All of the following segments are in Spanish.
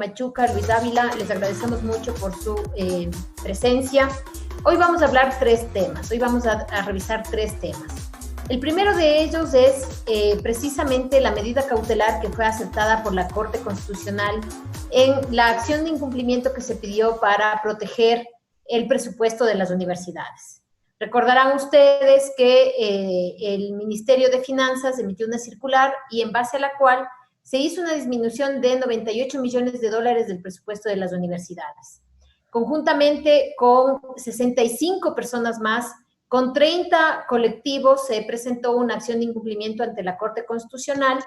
Machuca, Luis Ávila, les agradecemos mucho por su presencia. Hoy vamos a hablar tres temas, hoy vamos a revisar tres temas. El primero de ellos es precisamente la medida cautelar que fue aceptada por la Corte Constitucional en la acción de incumplimiento que se pidió para proteger el presupuesto de las universidades. Recordarán ustedes que el Ministerio de Finanzas emitió una circular y en base a la cual se hizo una disminución de 98 millones de dólares del presupuesto de las universidades. Conjuntamente con 65 personas más, con 30 colectivos, se presentó una acción de incumplimiento ante la Corte Constitucional,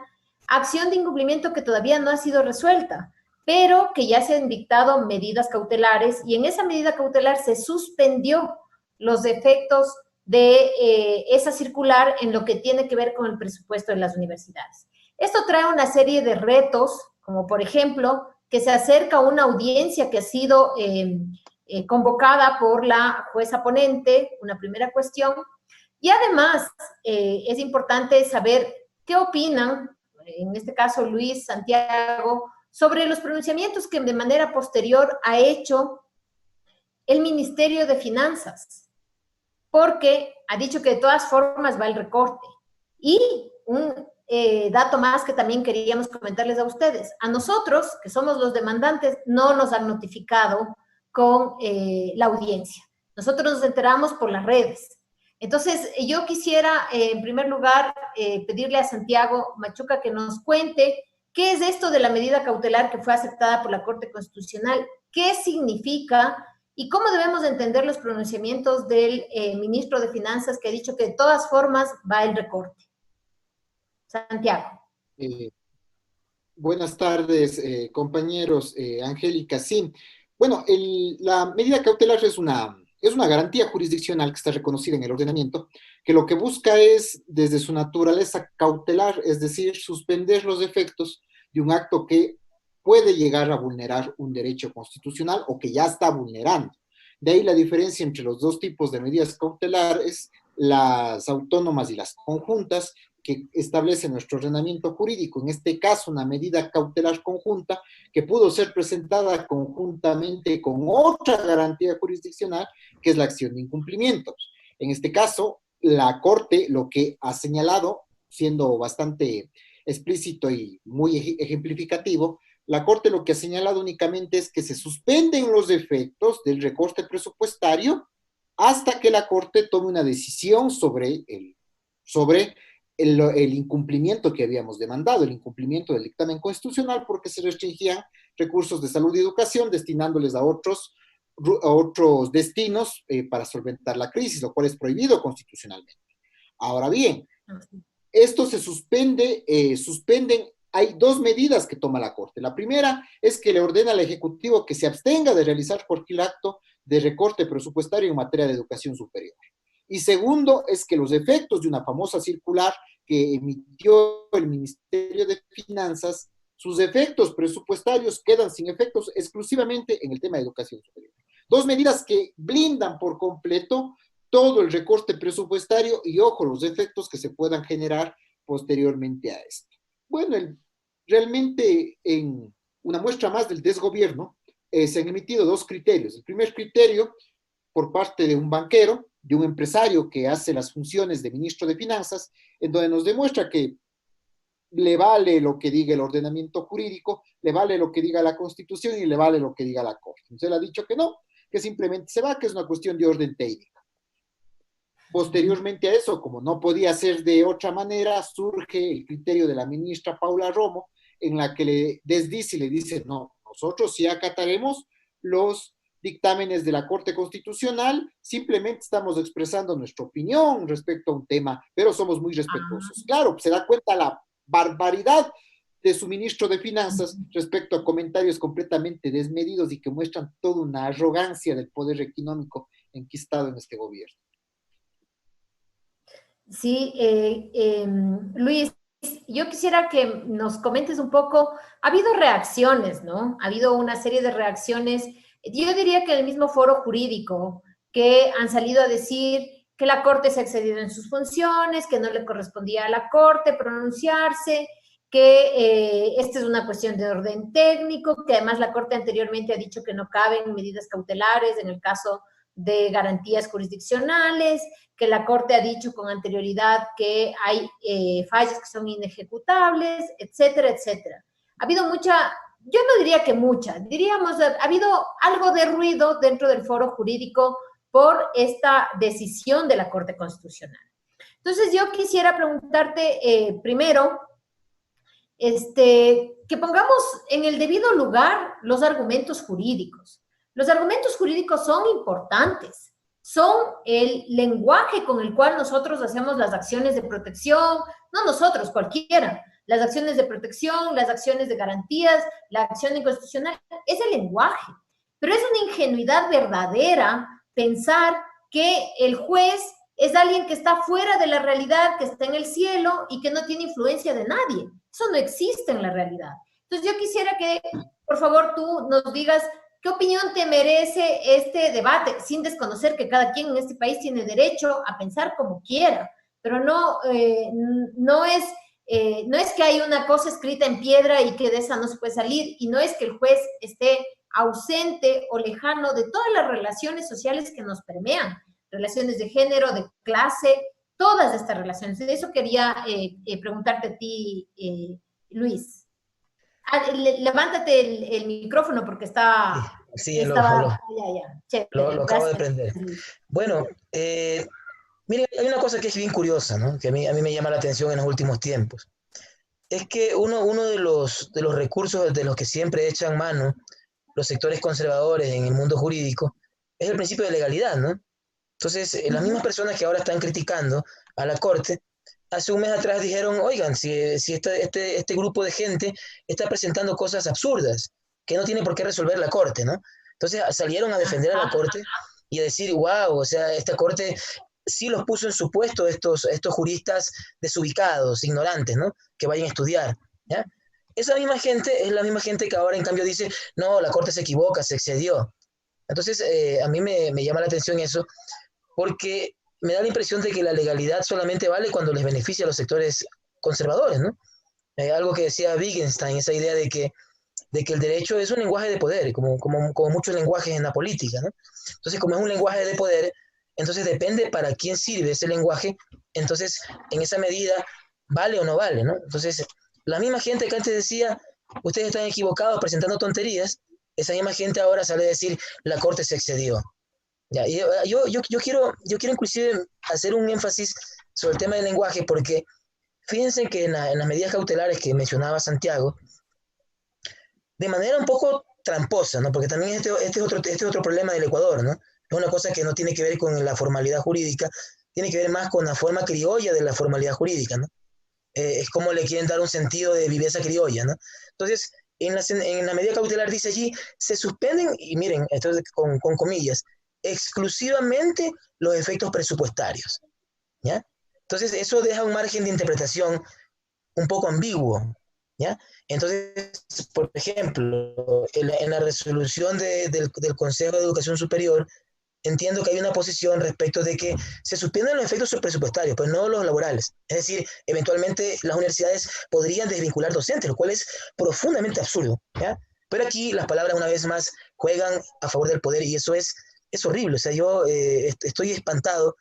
acción de incumplimiento que todavía no ha sido resuelta, pero que ya se han dictado medidas cautelares y en esa medida cautelar se suspendió los efectos de esa circular en lo que tiene que ver con el presupuesto de las universidades. Esto trae una serie de retos, como por ejemplo, que se acerca una audiencia que ha sido convocada por la jueza ponente, una primera cuestión, y además es importante saber qué opinan, en este caso Luis, Santiago, sobre los pronunciamientos que de manera posterior ha hecho el Ministerio de Finanzas, porque ha dicho que de todas formas va el recorte. Y un dato más que también queríamos comentarles a ustedes. A nosotros, que somos los demandantes, no nos han notificado con la audiencia. Nosotros nos enteramos por las redes. Entonces, yo quisiera, en primer lugar, pedirle a Santiago Machuca que nos cuente qué es esto de la medida cautelar que fue aceptada por la Corte Constitucional, qué significa y cómo debemos entender los pronunciamientos del ministro de Finanzas que ha dicho que de todas formas va el recorte. Santiago. Buenas tardes, compañeros. Angélica, sí. Bueno, la medida cautelar es una garantía jurisdiccional que está reconocida en el ordenamiento, que lo que busca es, desde su naturaleza, cautelar, es decir, suspender los efectos de un acto que puede llegar a vulnerar un derecho constitucional o que ya está vulnerando. De ahí la diferencia entre los dos tipos de medidas cautelares, las autónomas y las conjuntas, que establece nuestro ordenamiento jurídico. En este caso, una medida cautelar conjunta que pudo ser presentada conjuntamente con otra garantía jurisdiccional, que es la acción de incumplimientos. En este caso, la Corte lo que ha señalado, siendo bastante explícito y muy ejemplificativo, la Corte lo que ha señalado únicamente es que se suspenden los efectos del recorte presupuestario hasta que la Corte tome una decisión sobre el incumplimiento que habíamos demandado, el incumplimiento del dictamen constitucional, porque se restringían recursos de salud y educación destinándoles a otros destinos para solventar la crisis, lo cual es prohibido constitucionalmente. Ahora bien, esto se suspenden, hay dos medidas que toma la Corte. La primera es que le ordena al Ejecutivo que se abstenga de realizar cualquier acto de recorte presupuestario en materia de educación superior. Y segundo, es que los efectos de una famosa circular que emitió el Ministerio de Finanzas, sus efectos presupuestarios quedan sin efectos exclusivamente en el tema de educación superior. Dos medidas que blindan por completo todo el recorte presupuestario y, ojo, los efectos que se puedan generar posteriormente a esto. Bueno, realmente en una muestra más del desgobierno se han emitido dos criterios. El primer criterio, por parte de un banquero, de un empresario que hace las funciones de ministro de Finanzas, en donde nos demuestra que le vale lo que diga el ordenamiento jurídico, le vale lo que diga la Constitución y le vale lo que diga la Corte. Entonces él ha dicho que no, que simplemente se va, que es una cuestión de orden técnico. Posteriormente a eso, como no podía ser de otra manera, surge el criterio de la ministra Paula Romo, en la que le desdice y le dice, no, nosotros sí acataremos los dictámenes de la Corte Constitucional, simplemente estamos expresando nuestra opinión respecto a un tema, pero somos muy respetuosos. Claro, se da cuenta la barbaridad de su ministro de Finanzas respecto a comentarios completamente desmedidos y que muestran toda una arrogancia del poder económico enquistado en este gobierno. Sí, Luis, yo quisiera que nos comentes un poco, ha habido reacciones, ¿no? Ha habido una serie de reacciones, yo diría que el mismo foro jurídico, que han salido a decir que la Corte se ha excedido en sus funciones, que no le correspondía a la Corte pronunciarse, que esta es una cuestión de orden técnico, que además la Corte anteriormente ha dicho que no caben medidas cautelares en el caso de garantías jurisdiccionales, que la Corte ha dicho con anterioridad que hay fallas que son inejecutables, etcétera, etcétera. Ha habido mucha, yo no diría que mucha, diríamos, ha habido algo de ruido dentro del foro jurídico por esta decisión de la Corte Constitucional. Entonces, yo quisiera preguntarte primero, que pongamos en el debido lugar los argumentos jurídicos. Los argumentos jurídicos son importantes, son el lenguaje con el cual nosotros hacemos las acciones de protección, no nosotros, cualquiera, las acciones de protección, las acciones de garantías, la acción inconstitucional, es el lenguaje. Pero es una ingenuidad verdadera pensar que el juez es alguien que está fuera de la realidad, que está en el cielo y que no tiene influencia de nadie. Eso no existe en la realidad. Entonces yo quisiera que, por favor, tú nos digas qué opinión te merece este debate, sin desconocer que cada quien en este país tiene derecho a pensar como quiera, pero no es que hay una cosa escrita en piedra y que de esa no se puede salir, y no es que el juez esté ausente o lejano de todas las relaciones sociales que nos permean, relaciones de género, de clase, todas estas relaciones. De eso quería preguntarte a ti, Luis. Levántate el micrófono porque está... Sí, estaba, lo acabo de prender. Bueno, mire, hay una cosa que es bien curiosa, ¿no? Que a mí me llama la atención en los últimos tiempos. Es que uno de los recursos de los que siempre echan mano los sectores conservadores en el mundo jurídico es el principio de legalidad, ¿no? Entonces, las mismas personas que ahora están criticando a la Corte, hace un mes atrás dijeron, oigan, si este grupo de gente está presentando cosas absurdas, que no tiene por qué resolver la Corte, ¿no? Entonces salieron a defender a la Corte y a decir, wow, o sea, esta Corte sí los puso en su puesto estos juristas desubicados, ignorantes, ¿no? Que vayan a estudiar, ¿ya? Esa misma gente es la misma gente que ahora en cambio dice, no, la Corte se equivoca, se excedió. Entonces, a mí me llama la atención eso, porque me da la impresión de que la legalidad solamente vale cuando les beneficia a los sectores conservadores, ¿no? Algo que decía Wittgenstein, esa idea de que el derecho es un lenguaje de poder, como muchos lenguajes en la política, ¿no? Entonces, como es un lenguaje de poder, entonces depende para quién sirve ese lenguaje, entonces en esa medida vale o no vale, ¿no? Entonces, la misma gente que antes decía, ustedes están equivocados presentando tonterías, esa misma gente ahora sale a decir, la Corte se excedió. Ya, y yo quiero inclusive hacer un énfasis sobre el tema del lenguaje, porque fíjense que en las medidas cautelares que mencionaba Santiago, de manera un poco tramposa, ¿no? Porque también este es otro problema del Ecuador, ¿no? Es una cosa que no tiene que ver con la formalidad jurídica, tiene que ver más con la forma criolla de la formalidad jurídica, ¿no? Es como le quieren dar un sentido de viveza criolla, ¿no? Entonces, en la medida cautelar dice allí, se suspenden, y miren, esto es con comillas, exclusivamente los efectos presupuestarios, ¿ya? Entonces, eso deja un margen de interpretación un poco ambiguo, ¿ya? Entonces, por ejemplo, en la resolución del Consejo de Educación Superior, entiendo que hay una posición respecto de que se suspenden los efectos presupuestarios, pero no los laborales. Es decir, eventualmente las universidades podrían desvincular docentes, lo cual es profundamente absurdo, ¿ya? Pero aquí las palabras una vez más juegan a favor del poder y eso es es horrible. O sea, yo estoy espantado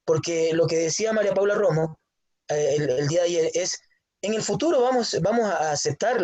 porque lo que decía María Paula Romo el día de ayer es, en el futuro vamos a aceptar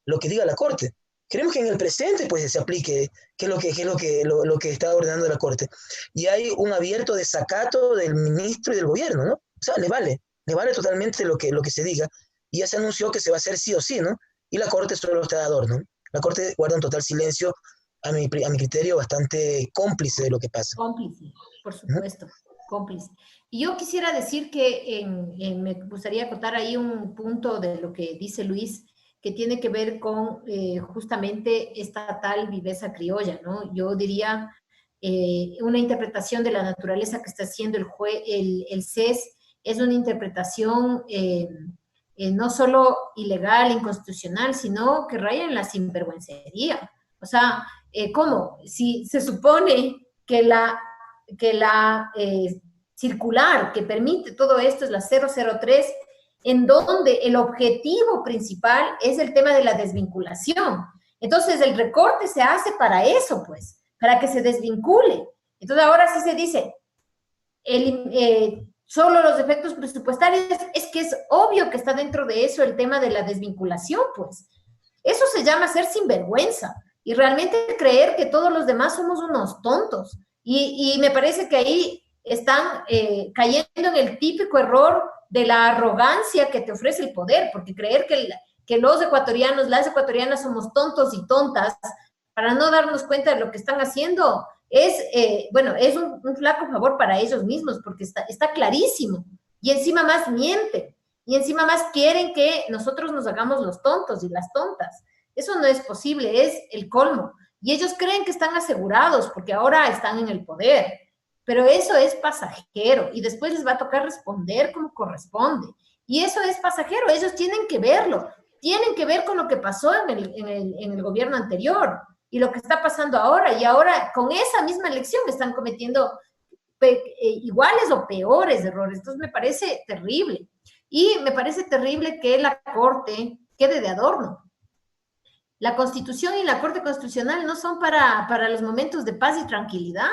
lo que diga la Corte. Queremos que en el presente pues se aplique lo que está ordenando la Corte. Y hay un abierto desacato del ministro y del gobierno, ¿no? O sea, le vale totalmente lo que se diga. Y ya se anunció que se va a hacer sí o sí, ¿no? Y la Corte solo está de adorno. La Corte guarda un total silencio, a mi criterio, bastante cómplice de lo que pasa. Cómplice, por supuesto, cómplice. Y yo quisiera decir que me gustaría contar ahí un punto de lo que dice Luis, que tiene que ver con justamente esta tal viveza criolla, ¿no? Yo diría una interpretación de la naturaleza que está haciendo el CES es una interpretación no solo ilegal, inconstitucional, sino que raya en la sinvergüencería. O sea, ¿cómo? Si se supone que la circular que permite todo esto es la 003, en donde el objetivo principal es el tema de la desvinculación. Entonces, el recorte se hace para eso, pues, para que se desvincule. Entonces, ahora sí se dice, solo los efectos presupuestarios, es que es obvio que está dentro de eso el tema de la desvinculación, pues. Eso se llama ser sinvergüenza y realmente creer que todos los demás somos unos tontos. Y me parece que ahí están cayendo en el típico error de la arrogancia que te ofrece el poder, porque creer que los ecuatorianos, las ecuatorianas somos tontos y tontas para no darnos cuenta de lo que están haciendo, es un flaco favor para ellos mismos, porque está clarísimo. Y encima más mienten, y encima más quieren que nosotros nos hagamos los tontos y las tontas. Eso no es posible, es el colmo. Y ellos creen que están asegurados porque ahora están en el poder. Pero eso es pasajero y después les va a tocar responder como corresponde. Y eso es pasajero, ellos tienen que verlo, tienen que ver con lo que pasó en el gobierno anterior y lo que está pasando ahora. Y ahora con esa misma elección están cometiendo iguales o peores errores. Entonces me parece terrible. Y me parece terrible que la Corte quede de adorno. La Constitución y la Corte Constitucional no son para los momentos de paz y tranquilidad.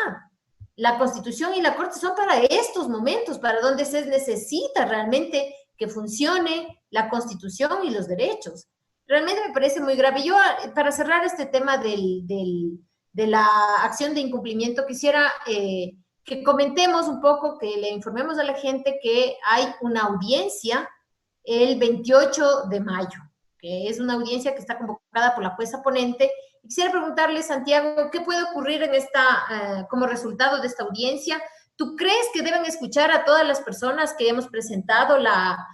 La Constitución y la Corte son para estos momentos, para donde se necesita realmente que funcione la Constitución y los derechos. Realmente me parece muy grave. Yo, para cerrar este tema de la acción de incumplimiento, quisiera que comentemos un poco, que le informemos a la gente que hay una audiencia el 28 de mayo, que es una audiencia que está convocada por la jueza ponente. Quisiera preguntarle, Santiago, ¿qué puede ocurrir como resultado de esta audiencia? ¿Tú crees que deben escuchar a todas las personas que hemos presentado la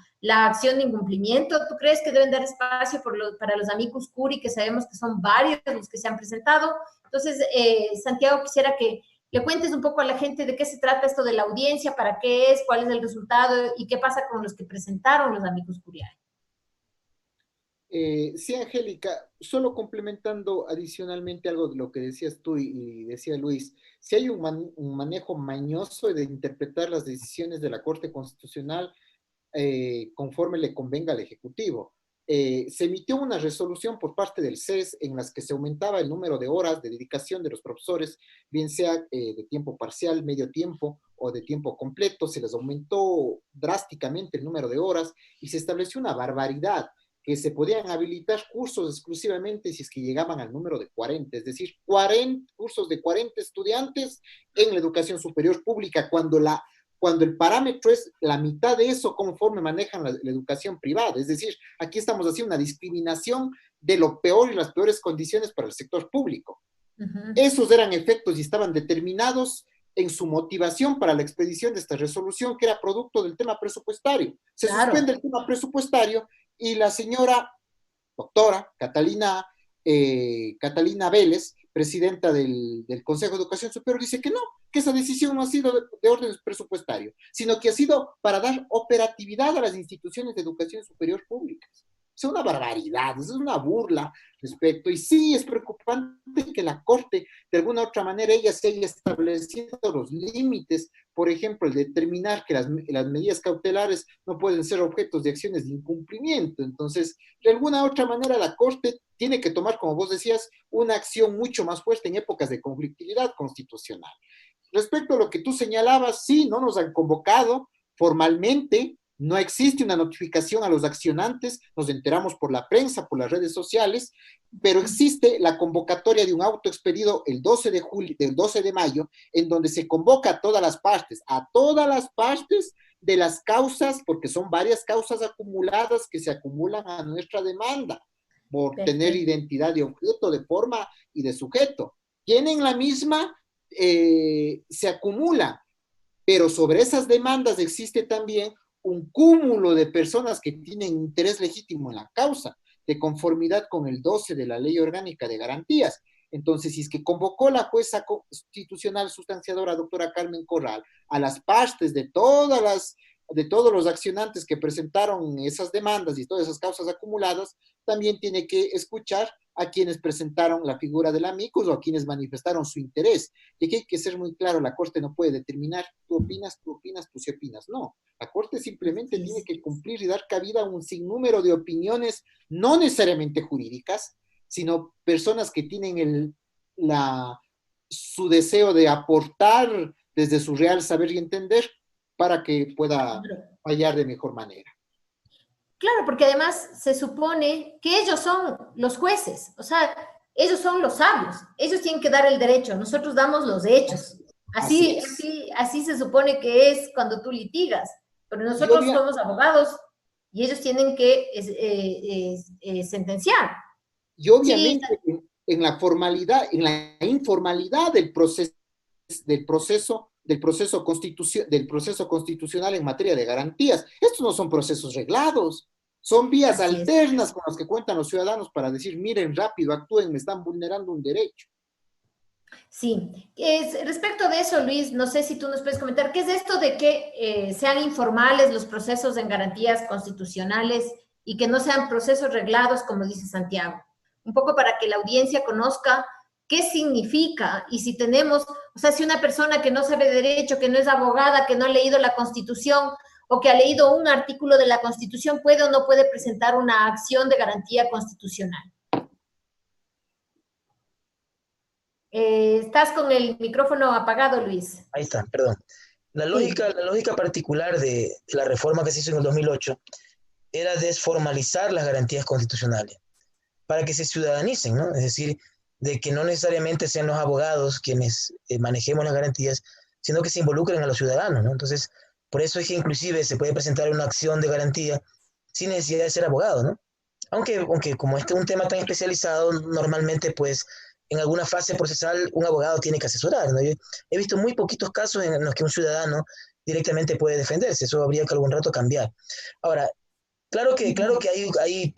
acción de incumplimiento? ¿Tú crees que deben dar espacio para los amicus curiae, que sabemos que son varios los que se han presentado? Entonces, Santiago, quisiera que le cuentes un poco a la gente de qué se trata esto de la audiencia, para qué es, cuál es el resultado y qué pasa con los que presentaron los amicus curiae. Sí, Angélica, solo complementando adicionalmente algo de lo que decías tú y decía Luis, si hay un manejo mañoso de interpretar las decisiones de la Corte Constitucional conforme le convenga al Ejecutivo. Se emitió una resolución por parte del CES en las que se aumentaba el número de horas de dedicación de los profesores, bien sea de tiempo parcial, medio tiempo o de tiempo completo. Se les aumentó drásticamente el número de horas y se estableció una barbaridad, que se podían habilitar cursos exclusivamente si es que llegaban al número de 40, es decir, 40 cursos de 40 estudiantes en la educación superior pública, cuando el parámetro es la mitad de eso conforme manejan la educación privada. Es decir, aquí estamos haciendo una discriminación de lo peor y las peores condiciones para el sector público. Esos eran efectos y estaban determinados en su motivación para la expedición de esta resolución, que era producto del tema presupuestario. Se suspende el tema presupuestario y la señora doctora Catalina Vélez, presidenta del Consejo de Educación Superior, dice que no, que esa decisión no ha sido de orden presupuestario, sino que ha sido para dar operatividad a las instituciones de educación superior públicas. Es una barbaridad, es una burla respecto, y sí es preocupante que la Corte, de alguna u otra manera, ella se haya establecido los límites por ejemplo, el determinar que las medidas cautelares no pueden ser objetos de acciones de incumplimiento. Entonces, de alguna u otra manera, la Corte tiene que tomar, como vos decías, una acción mucho más fuerte en épocas de conflictividad constitucional. Respecto a lo que tú señalabas, sí, no nos han convocado formalmente, no existe una notificación a los accionantes, nos enteramos por la prensa, por las redes sociales, pero existe la convocatoria de un auto expedido el 12 de mayo, en donde se convoca a todas las partes de las causas, porque son varias causas acumuladas que se acumulan a nuestra demanda, por tener identidad de objeto, de forma y de sujeto. Tienen la misma, se acumula, pero sobre esas demandas existe también un cúmulo de personas que tienen interés legítimo en la causa, de conformidad con el 12 de la Ley Orgánica de Garantías. Entonces, si es que convocó la jueza constitucional sustanciadora, doctora Carmen Corral, a las partes de todos los accionantes que presentaron esas demandas y todas esas causas acumuladas, también tiene que escuchar a quienes presentaron la figura del amicus o a quienes manifestaron su interés. Y aquí hay que ser muy claro, la Corte no puede determinar, tú opinas, tú sí opinas. No, la Corte simplemente tiene que cumplir y dar cabida a un sinnúmero de opiniones, no necesariamente jurídicas, sino personas que tienen su deseo de aportar desde su real saber y entender para que pueda fallar de mejor manera. Claro, porque además se supone que ellos son los jueces, o sea, ellos son los sabios, ellos tienen que dar el derecho, nosotros damos los hechos. Así se supone que es cuando tú litigas, pero nosotros somos abogados y ellos tienen que sentenciar. Y obviamente en la formalidad, en la informalidad del proceso constitucional en materia de garantías. Estos no son procesos reglados, son vías alternas con las que cuentan los ciudadanos para decir, miren, rápido, actúen, me están vulnerando un derecho. Sí, respecto de eso, Luis, no sé si tú nos puedes comentar, ¿qué es esto de que sean informales los procesos en garantías constitucionales y que no sean procesos reglados, como dice Santiago? Un poco para que la audiencia conozca qué significa y si tenemos, o sea, si una persona que no sabe derecho, que no es abogada, que no ha leído la Constitución o que ha leído un artículo de la Constitución, puede o no puede presentar una acción de garantía constitucional. Estás con el micrófono apagado, Luis. Ahí está, perdón. La lógica particular de la reforma que se hizo en el 2008 era desformalizar las garantías constitucionales para que se ciudadanicen, ¿no? Es decir, de que no necesariamente sean los abogados quienes manejemos las garantías, sino que se involucren a los ciudadanos, ¿no? Entonces, por eso es que inclusive se puede presentar una acción de garantía sin necesidad de ser abogado, ¿no? Aunque como este es un tema tan especializado, normalmente, pues, en alguna fase procesal un abogado tiene que asesorar, ¿no? Yo he visto muy poquitos casos en los que un ciudadano directamente puede defenderse, eso habría que algún rato cambiar. Ahora, claro que hay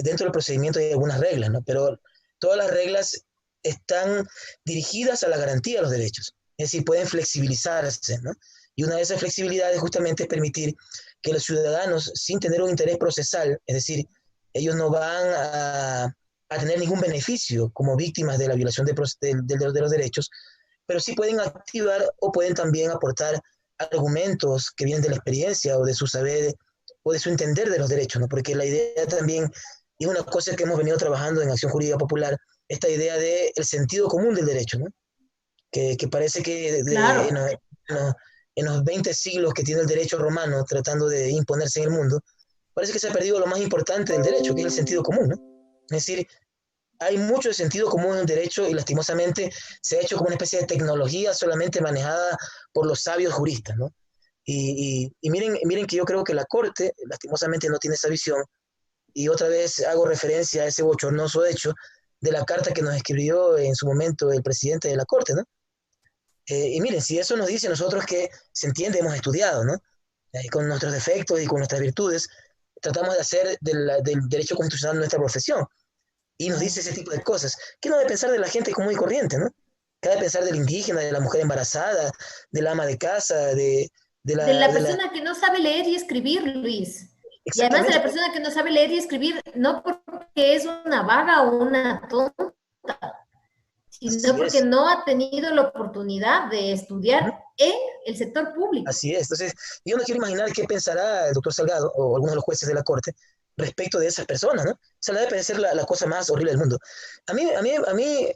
dentro del procedimiento hay algunas reglas, ¿no? Pero todas las reglas están dirigidas a la garantía de los derechos, es decir, pueden flexibilizarse, ¿no? Y una de esas flexibilidades justamente es permitir que los ciudadanos, sin tener un interés procesal, es decir, ellos no van a tener ningún beneficio como víctimas de la violación de los derechos, pero sí pueden activar o pueden también aportar argumentos que vienen de la experiencia o de su saber o de su entender de los derechos, ¿no? Porque la idea también, y es una cosa que hemos venido trabajando en Acción Jurídica Popular, esta idea del sentido común del derecho, ¿no? Que parece que en los 20 siglos que tiene el derecho romano tratando de imponerse en el mundo, parece que se ha perdido lo más importante del derecho, que es el sentido común, ¿no? Es decir, hay mucho de sentido común en el derecho y lastimosamente se ha hecho como una especie de tecnología solamente manejada por los sabios juristas, ¿no? Y miren que yo creo que la Corte lastimosamente no tiene esa visión, y otra vez hago referencia a ese bochornoso hecho de la carta que nos escribió en su momento el presidente de la Corte, ¿no? Y miren, si eso nos dice nosotros que se entiende, hemos estudiado, ¿no? Con nuestros defectos y con nuestras virtudes, tratamos de hacer del derecho constitucional nuestra profesión. Y nos dice ese tipo de cosas. ¿Qué no debe pensar de la gente común y corriente, no? ¿Qué debe pensar del indígena, de la mujer embarazada, del ama de casa, de la persona que no sabe leer y escribir, Luis? Y además de la persona que no sabe leer y escribir, no porque es una vaga o una tonta, sino porque no ha tenido la oportunidad de estudiar en el sector público. Así es. Entonces, yo no quiero imaginar qué pensará el doctor Salgado o algunos de los jueces de la Corte respecto de esas personas, ¿no? O sea, le debe parecer la cosa más horrible del mundo. A mí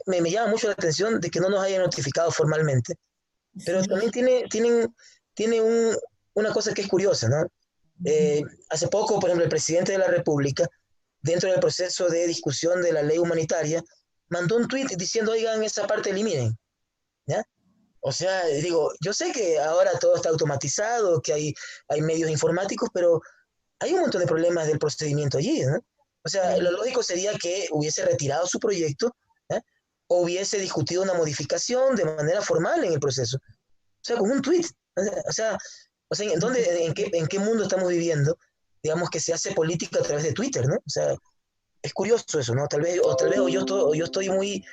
me llama mucho la atención de que no nos hayan notificado formalmente, pero Sí. también tiene una cosa que es curiosa, ¿no? Hace poco, por ejemplo, el presidente de la República, dentro del proceso de discusión de la ley humanitaria, mandó un tuit diciendo, oigan, esa parte eliminen, ¿ya? O sea, digo, yo sé que ahora todo está automatizado, que hay medios informáticos, pero hay un montón de problemas del procedimiento allí, ¿no? O sea, lo lógico sería que hubiese retirado su proyecto, ¿eh? O hubiese discutido una modificación de manera formal en el proceso. O sea, con un tweet. ¿En dónde, en qué mundo estamos viviendo? Digamos que se hace política a través de Twitter, ¿no? O sea, es curioso eso, ¿no? Tal vez yo estoy muy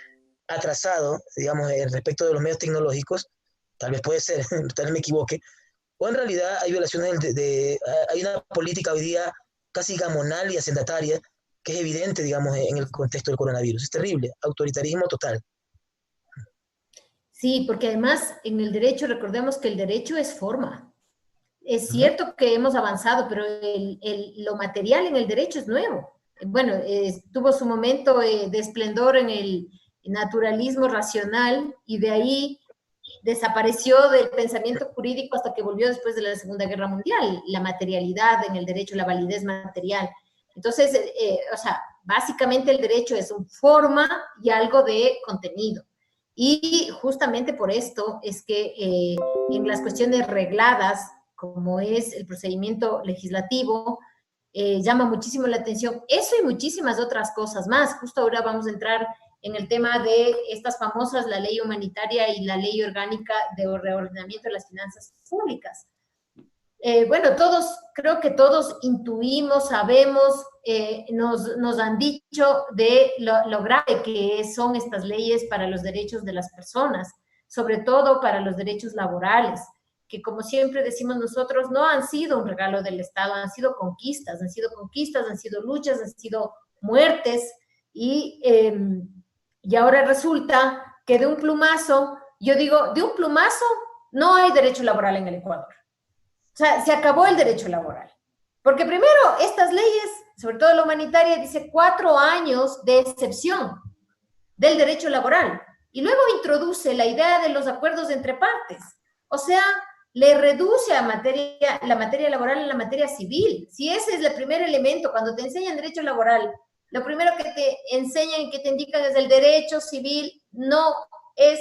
atrasado, digamos, respecto de los medios tecnológicos, tal vez puede ser, tal vez me equivoque, o en realidad hay violaciones hay una política hoy día casi gamonal y hacendataria que es evidente, digamos, en el contexto del coronavirus. Es terrible, autoritarismo total. Sí, porque además en el derecho, recordemos que el derecho es forma. Es cierto que hemos avanzado, pero lo material en el derecho es nuevo. Bueno, tuvo su momento de esplendor en el naturalismo racional y de ahí desapareció del pensamiento jurídico hasta que volvió después de la Segunda Guerra Mundial, la materialidad en el derecho, la validez material. Entonces, o sea, básicamente el derecho es una forma y algo de contenido. Y justamente por esto es que en las cuestiones regladas, como es el procedimiento legislativo, llama muchísimo la atención eso y muchísimas otras cosas más. Justo ahora vamos a entrar en el tema de estas famosas, la ley humanitaria y la ley orgánica de reordenamiento de las finanzas públicas. Bueno, creo que todos intuimos, sabemos, nos han dicho de lo grave que son estas leyes para los derechos de las personas, sobre todo para los derechos laborales, que como siempre decimos nosotros, no han sido un regalo del Estado, han sido conquistas, han sido luchas, han sido muertes, y ahora resulta que de un plumazo, yo digo, de un plumazo no hay derecho laboral en el Ecuador. O sea, se acabó el derecho laboral. Porque primero, estas leyes, sobre todo la humanitaria, dice 4 años de excepción del derecho laboral. Y luego introduce la idea de los acuerdos entre partes. O sea, le reduce a la materia laboral en la materia civil. Si ese es el primer elemento, cuando te enseñan derecho laboral, lo primero que te enseñan y que te indican es el derecho civil, no es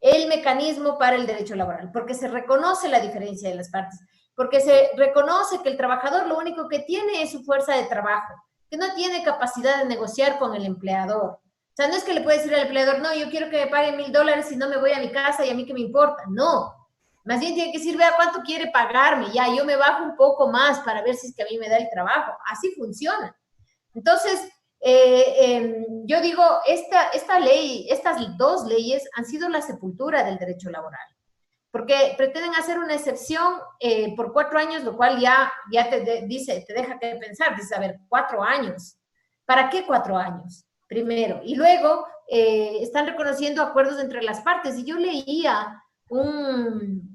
el mecanismo para el derecho laboral, porque se reconoce la diferencia de las partes, porque se reconoce que el trabajador lo único que tiene es su fuerza de trabajo, que no tiene capacidad de negociar con el empleador. O sea, no es que le puede decir al empleador, no, yo quiero que me paguen $1,000 y no me voy a mi casa y a mí qué me importa. No, más bien tiene que decir, vea cuánto quiere pagarme, ya, yo me bajo un poco más para ver si es que a mí me da el trabajo. Así funciona. Entonces, yo digo, esta ley, estas 2 leyes han sido la sepultura del derecho laboral, porque pretenden hacer una excepción por 4 años, lo cual ya te deja que pensar, dice, a ver, 4 años, ¿para qué 4 años? Primero, y luego están reconociendo acuerdos entre las partes, y yo leía un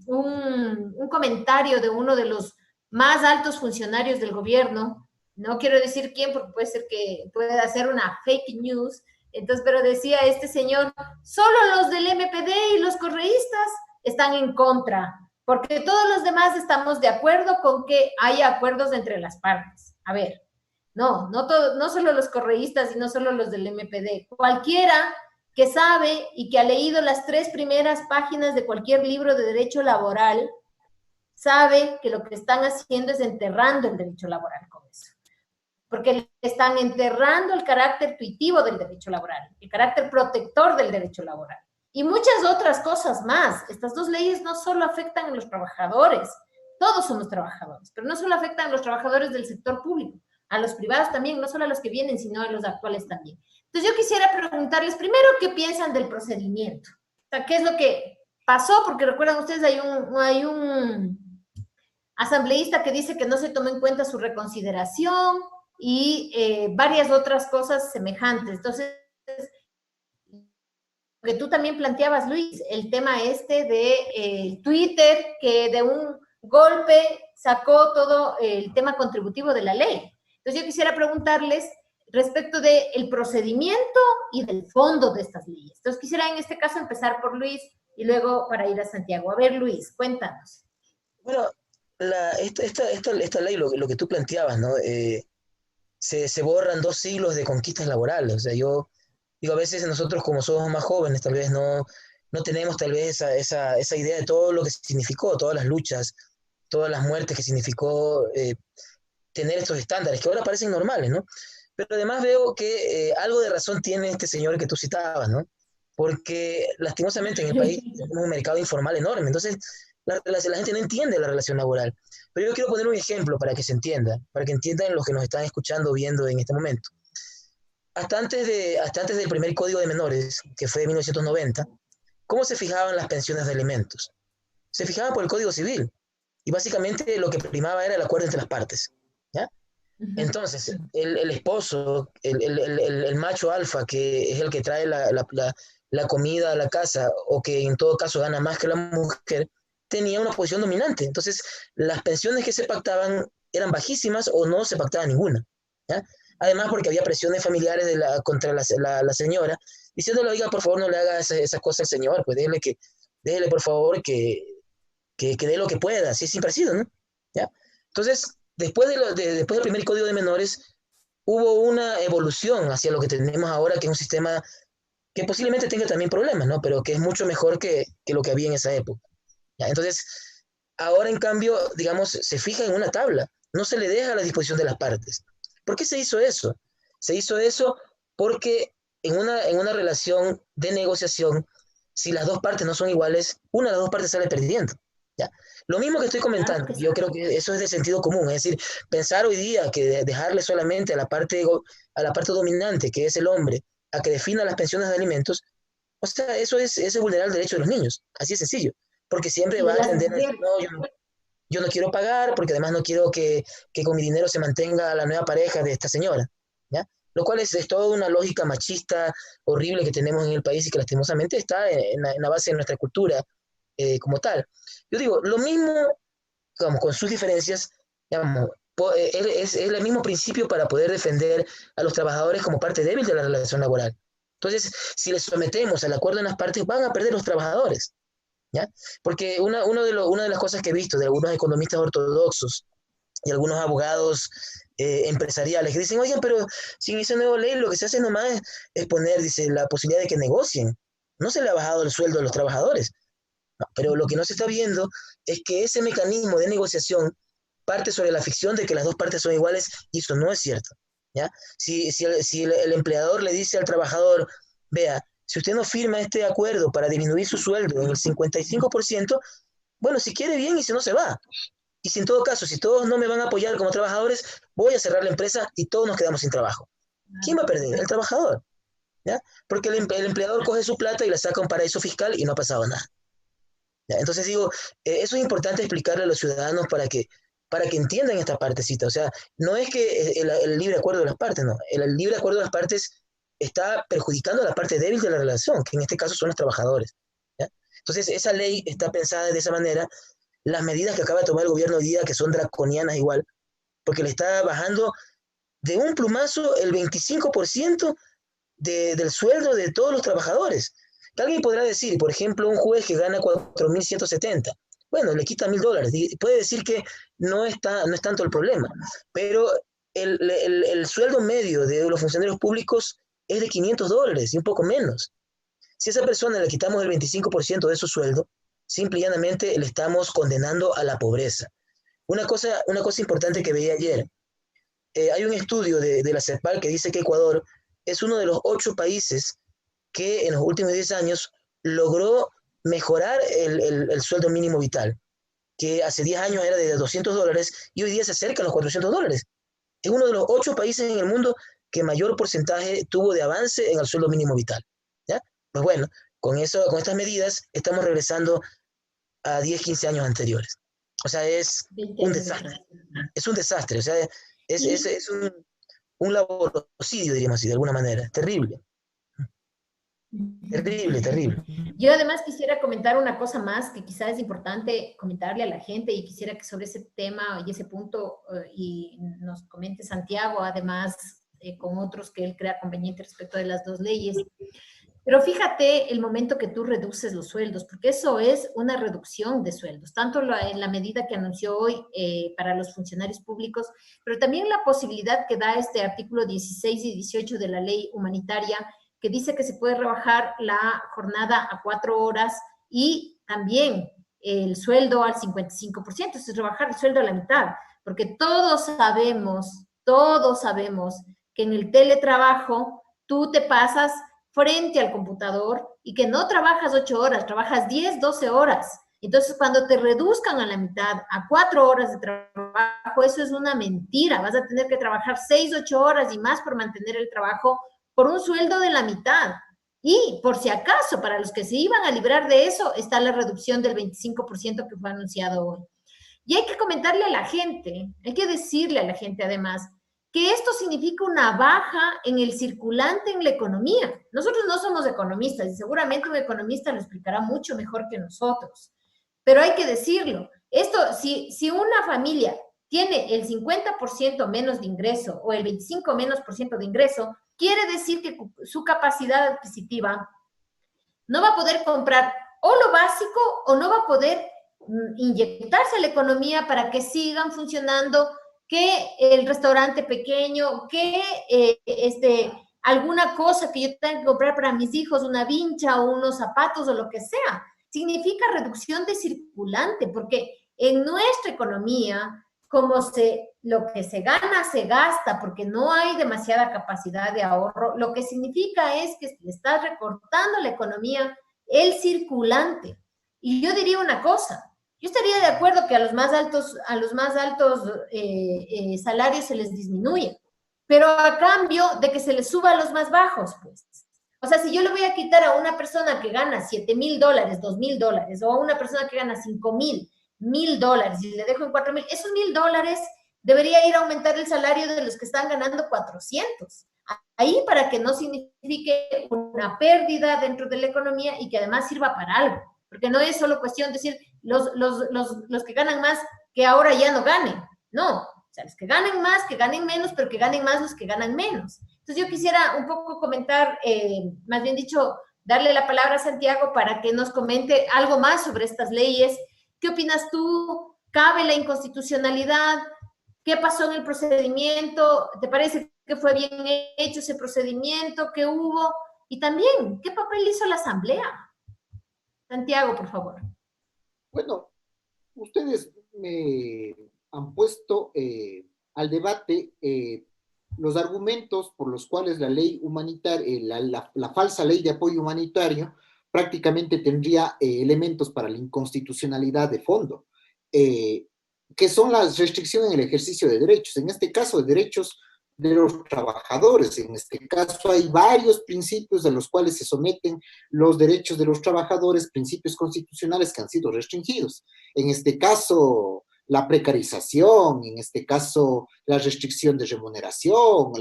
comentario de uno de los más altos funcionarios del gobierno, no quiero decir quién porque puede ser que pueda hacer una fake news, entonces, pero decía este señor, solo los del MPD y los correístas están en contra, porque todos los demás estamos de acuerdo con que haya acuerdos entre las partes. A ver, no solo los correístas y no solo los del MPD, cualquiera que sabe y que ha leído las 3 primeras páginas de cualquier libro de derecho laboral, sabe que lo que están haciendo es enterrando el derecho laboral con eso. Porque están enterrando el carácter tuitivo del derecho laboral, el carácter protector del derecho laboral. Y muchas otras cosas más. Estas 2 leyes no solo afectan a los trabajadores, todos somos trabajadores, pero no solo afectan a los trabajadores del sector público, a los privados también, no solo a los que vienen, sino a los actuales también. Entonces yo quisiera preguntarles primero qué piensan del procedimiento. O sea, ¿qué es lo que pasó? Porque recuerdan ustedes, hay un asambleísta que dice que no se tomó en cuenta su reconsideración y varias otras cosas semejantes. Entonces, que tú también planteabas, Luis, el tema este de Twitter, que de un golpe sacó todo el tema contributivo de la ley. Entonces yo quisiera preguntarles respecto del procedimiento y del fondo de estas leyes. Entonces quisiera en este caso empezar por Luis y luego para ir a Santiago. A ver, Luis, cuéntanos. Bueno, esta ley, lo que tú planteabas, ¿no? Se borran 2 siglos de conquistas laborales. O sea, yo digo, a veces nosotros como somos más jóvenes, tal vez no tenemos tal vez esa idea de todo lo que significó, todas las luchas, todas las muertes que significó tener estos estándares, que ahora parecen normales, ¿no? Pero además veo que algo de razón tiene este señor que tú citabas, ¿no? Porque lastimosamente en el país tenemos un mercado informal enorme, entonces la gente no entiende la relación laboral. Pero yo quiero poner un ejemplo para que se entienda, para que entiendan los que nos están escuchando, viendo en este momento. Hasta antes del primer Código de Menores, que fue de 1990, ¿cómo se fijaban las pensiones de alimentos? Se fijaban por el Código Civil, y básicamente lo que primaba era el acuerdo entre las partes, ¿ya? Entonces, el esposo, el macho alfa, que es el que trae la comida a la casa, o que en todo caso gana más que la mujer, tenía una posición dominante. Entonces, las pensiones que se pactaban eran bajísimas o no se pactaba ninguna, ¿ya? Además, porque había presiones familiares contra la señora, diciéndole, oiga, por favor, no le haga esas cosas al señor, pues déjele por favor, que dé lo que pueda, así siempre ha sido, ¿no? ¿Ya? Entonces, después del primer Código de Menores, hubo una evolución hacia lo que tenemos ahora, que es un sistema que posiblemente tenga también problemas, ¿no? Pero que es mucho mejor que lo que había en esa época, ¿ya? Entonces, ahora en cambio, digamos, se fija en una tabla, no se le deja a la disposición de las partes. ¿Por qué se hizo eso? Se hizo eso porque en una relación de negociación, si las dos partes no son iguales, una de las dos partes sale perdiendo, ¿ya? Lo mismo que estoy Claro comentando, que sí. yo creo que eso es de sentido común, es decir, pensar hoy día que dejarle solamente a la parte dominante, que es el hombre, a que defina las pensiones de alimentos, o sea, eso es vulnerar el derecho de los niños, así es sencillo, porque siempre Y de va a las tender a decir, mujeres. no, yo no quiero pagar, porque además no quiero que con mi dinero se mantenga la nueva pareja de esta señora, ¿ya? Lo cual es toda una lógica machista horrible que tenemos en el país y que lastimosamente está en la base de nuestra cultura como tal. Yo digo, lo mismo, digamos, con sus diferencias, digamos, es el mismo principio para poder defender a los trabajadores como parte débil de la relación laboral. Entonces, si les sometemos al acuerdo en las partes, van a perder los trabajadores, ¿ya? Porque una de las cosas que he visto de algunos economistas ortodoxos y algunos abogados empresariales que dicen, oigan, pero sin esa nueva ley lo que se hace nomás es poner, dice, la posibilidad de que negocien. No se le ha bajado el sueldo a los trabajadores. No, pero lo que no se está viendo es que ese mecanismo de negociación parte sobre la ficción de que las dos partes son iguales y eso no es cierto, ¿ya? Si el empleador le dice al trabajador, vea, si usted no firma este acuerdo para disminuir su sueldo en el 55%, bueno, si quiere bien y si no se va. Y si en todo caso, si todos no me van a apoyar como trabajadores, voy a cerrar la empresa y todos nos quedamos sin trabajo. ¿Quién va a perder? El trabajador, ¿ya? Porque el empleador coge su plata y la saca a un paraíso fiscal y no ha pasado nada. ¿Ya? Entonces digo, eso es importante explicarle a los ciudadanos para que entiendan esta partecita. O sea, no es que el libre acuerdo de las partes, no. El libre acuerdo de las partes está perjudicando a la parte débil de la relación, que en este caso son los trabajadores, ¿ya? Entonces, esa ley está pensada de esa manera. Las medidas que acaba de tomar el gobierno hoy día, que son draconianas igual, porque le está bajando de un plumazo el 25% del sueldo de todos los trabajadores. Alguien podrá decir, por ejemplo, un juez que gana 4.170, bueno, le quita $1.000. Puede decir que no es tanto el problema, pero el sueldo medio de los funcionarios públicos es de $500 y un poco menos. Si a esa persona le quitamos el 25% de su sueldo, simple y llanamente le estamos condenando a la pobreza. Una cosa importante que veía ayer, hay un estudio de la CEPAL que dice que Ecuador es uno de los 8 países que en los últimos 10 años logró mejorar el sueldo mínimo vital, que hace 10 años era de $200 y hoy día se acerca a los $400. Es uno de los 8 países en el mundo que mayor porcentaje tuvo de avance en el sueldo mínimo vital, ¿ya? Pues bueno, con estas medidas estamos regresando a 10, 15 años anteriores. O sea, es 20 un años desastre. atrás. Es un desastre. O sea, es, es, Y es un laborocidio, diríamos así, de alguna manera. Es terrible. Terrible, terrible. Yo además quisiera comentar una cosa más que quizás es importante comentarle a la gente y quisiera que sobre ese tema y ese punto y nos comente Santiago, además con otros que él crea conveniente respecto de las dos leyes. Pero fíjate el momento que tú reduces los sueldos, porque eso es una reducción de sueldos, tanto en la medida que anunció hoy para los funcionarios públicos, pero también la posibilidad que da este artículo 16 y 18 de la ley humanitaria, que dice que se puede rebajar la jornada a 4 horas y también el sueldo al 55%, es rebajar el sueldo a la mitad, porque todos sabemos que en el teletrabajo tú te pasas frente al computador y que no trabajas 8 horas, trabajas 10, 12 horas. Entonces, cuando te reduzcan a la mitad, a 4 horas de trabajo, eso es una mentira. Vas a tener que trabajar 6, 8 horas y más por mantener el trabajo por un sueldo de la mitad. Y, por si acaso, para los que se iban a librar de eso, está la reducción del 25% que fue anunciado hoy. Y hay que comentarle a la gente, hay que decirle a la gente además, que esto significa una baja en el circulante en la economía. Nosotros no somos economistas y seguramente un economista lo explicará mucho mejor que nosotros, pero hay que decirlo. Esto, si una familia tiene el 50% menos de ingreso o el 25% menos de ingreso, quiere decir que su capacidad adquisitiva no va a poder comprar o lo básico o no va a poder inyectarse a la economía para que sigan funcionando, que el restaurante pequeño, que alguna cosa que yo tenga que comprar para mis hijos, una vincha o unos zapatos o lo que sea. Significa reducción de circulante, porque en nuestra economía, lo que se gana se gasta, porque no hay demasiada capacidad de ahorro, lo que significa es que le estás recortando la economía el circulante. Y yo diría una cosa, yo estaría de acuerdo que a los más altos salarios se les disminuya, pero a cambio de que se les suba a los más bajos, pues. O sea, si yo le voy a quitar a una persona que gana $7,000, $2,000, o a una persona que gana $5,000, $1,000, y le dejo en 4,000, esos $1,000 debería ir a aumentar el salario de los que están ganando 400. Ahí para que no signifique una pérdida dentro de la economía y que además sirva para algo. Porque no es solo cuestión de decir los que ganan más que ahora ya no ganen. No, o sea, los que ganen más, que ganen menos, pero que ganen más los que ganan menos. Entonces yo quisiera un poco comentar, más bien dicho, darle la palabra a Santiago para que nos comente algo más sobre estas leyes. ¿Qué opinas tú? ¿Cabe la inconstitucionalidad? ¿Qué pasó en el procedimiento? ¿Te parece que fue bien hecho ese procedimiento que hubo? Y también, ¿qué papel hizo la Asamblea? Santiago, por favor. Bueno, ustedes me han puesto al debate los argumentos por los cuales la ley humanitaria, la falsa ley de apoyo humanitario, prácticamente tendría elementos para la inconstitucionalidad de fondo, que son las restricciones en el ejercicio de derechos, en este caso de derechos de los trabajadores. En este caso hay varios principios a los cuales se someten los derechos de los trabajadores, principios constitucionales que han sido restringidos. En este caso, la precarización, en este caso, la restricción de remuneración,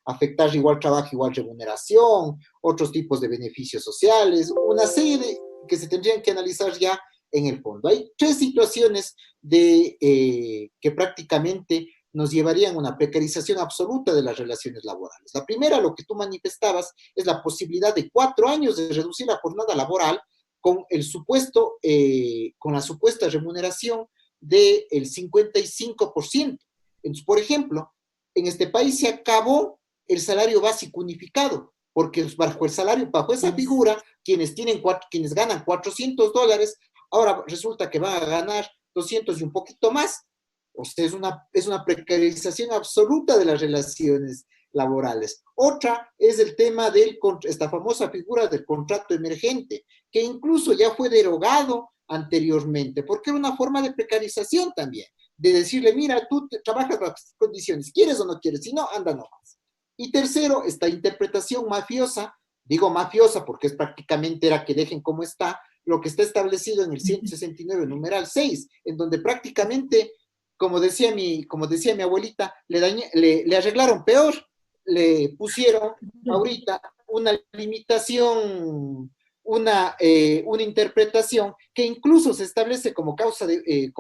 afectar igual trabajo, igual remuneración, otros tipos de beneficios sociales, una serie que se tendrían que analizar ya en el fondo. Hay tres situaciones que prácticamente nos llevarían a una precarización absoluta de las relaciones laborales. La primera, lo que tú manifestabas, es la posibilidad de 4 años de reducir la jornada laboral con la supuesta remuneración del 55%. Entonces, por ejemplo, en este país se acabó el salario básico unificado, porque bajo esa figura, quienes ganan $400, ahora resulta que van a ganar 200 y un poquito más. O sea, es una precarización absoluta de las relaciones laborales. Otra es el tema de esta famosa figura del contrato emergente, que incluso ya fue derogado anteriormente, porque era una forma de precarización también, de decirle, mira, tú trabajas bajo estas condiciones, ¿quieres o no quieres? Si no, anda nomás. Y tercero, esta interpretación mafiosa, digo mafiosa porque es prácticamente era que dejen como está, lo que está establecido en el 169, numeral 6, en donde prácticamente, como decía mi abuelita, le arreglaron peor, le pusieron ahorita una limitación, una interpretación que incluso se establece como causa de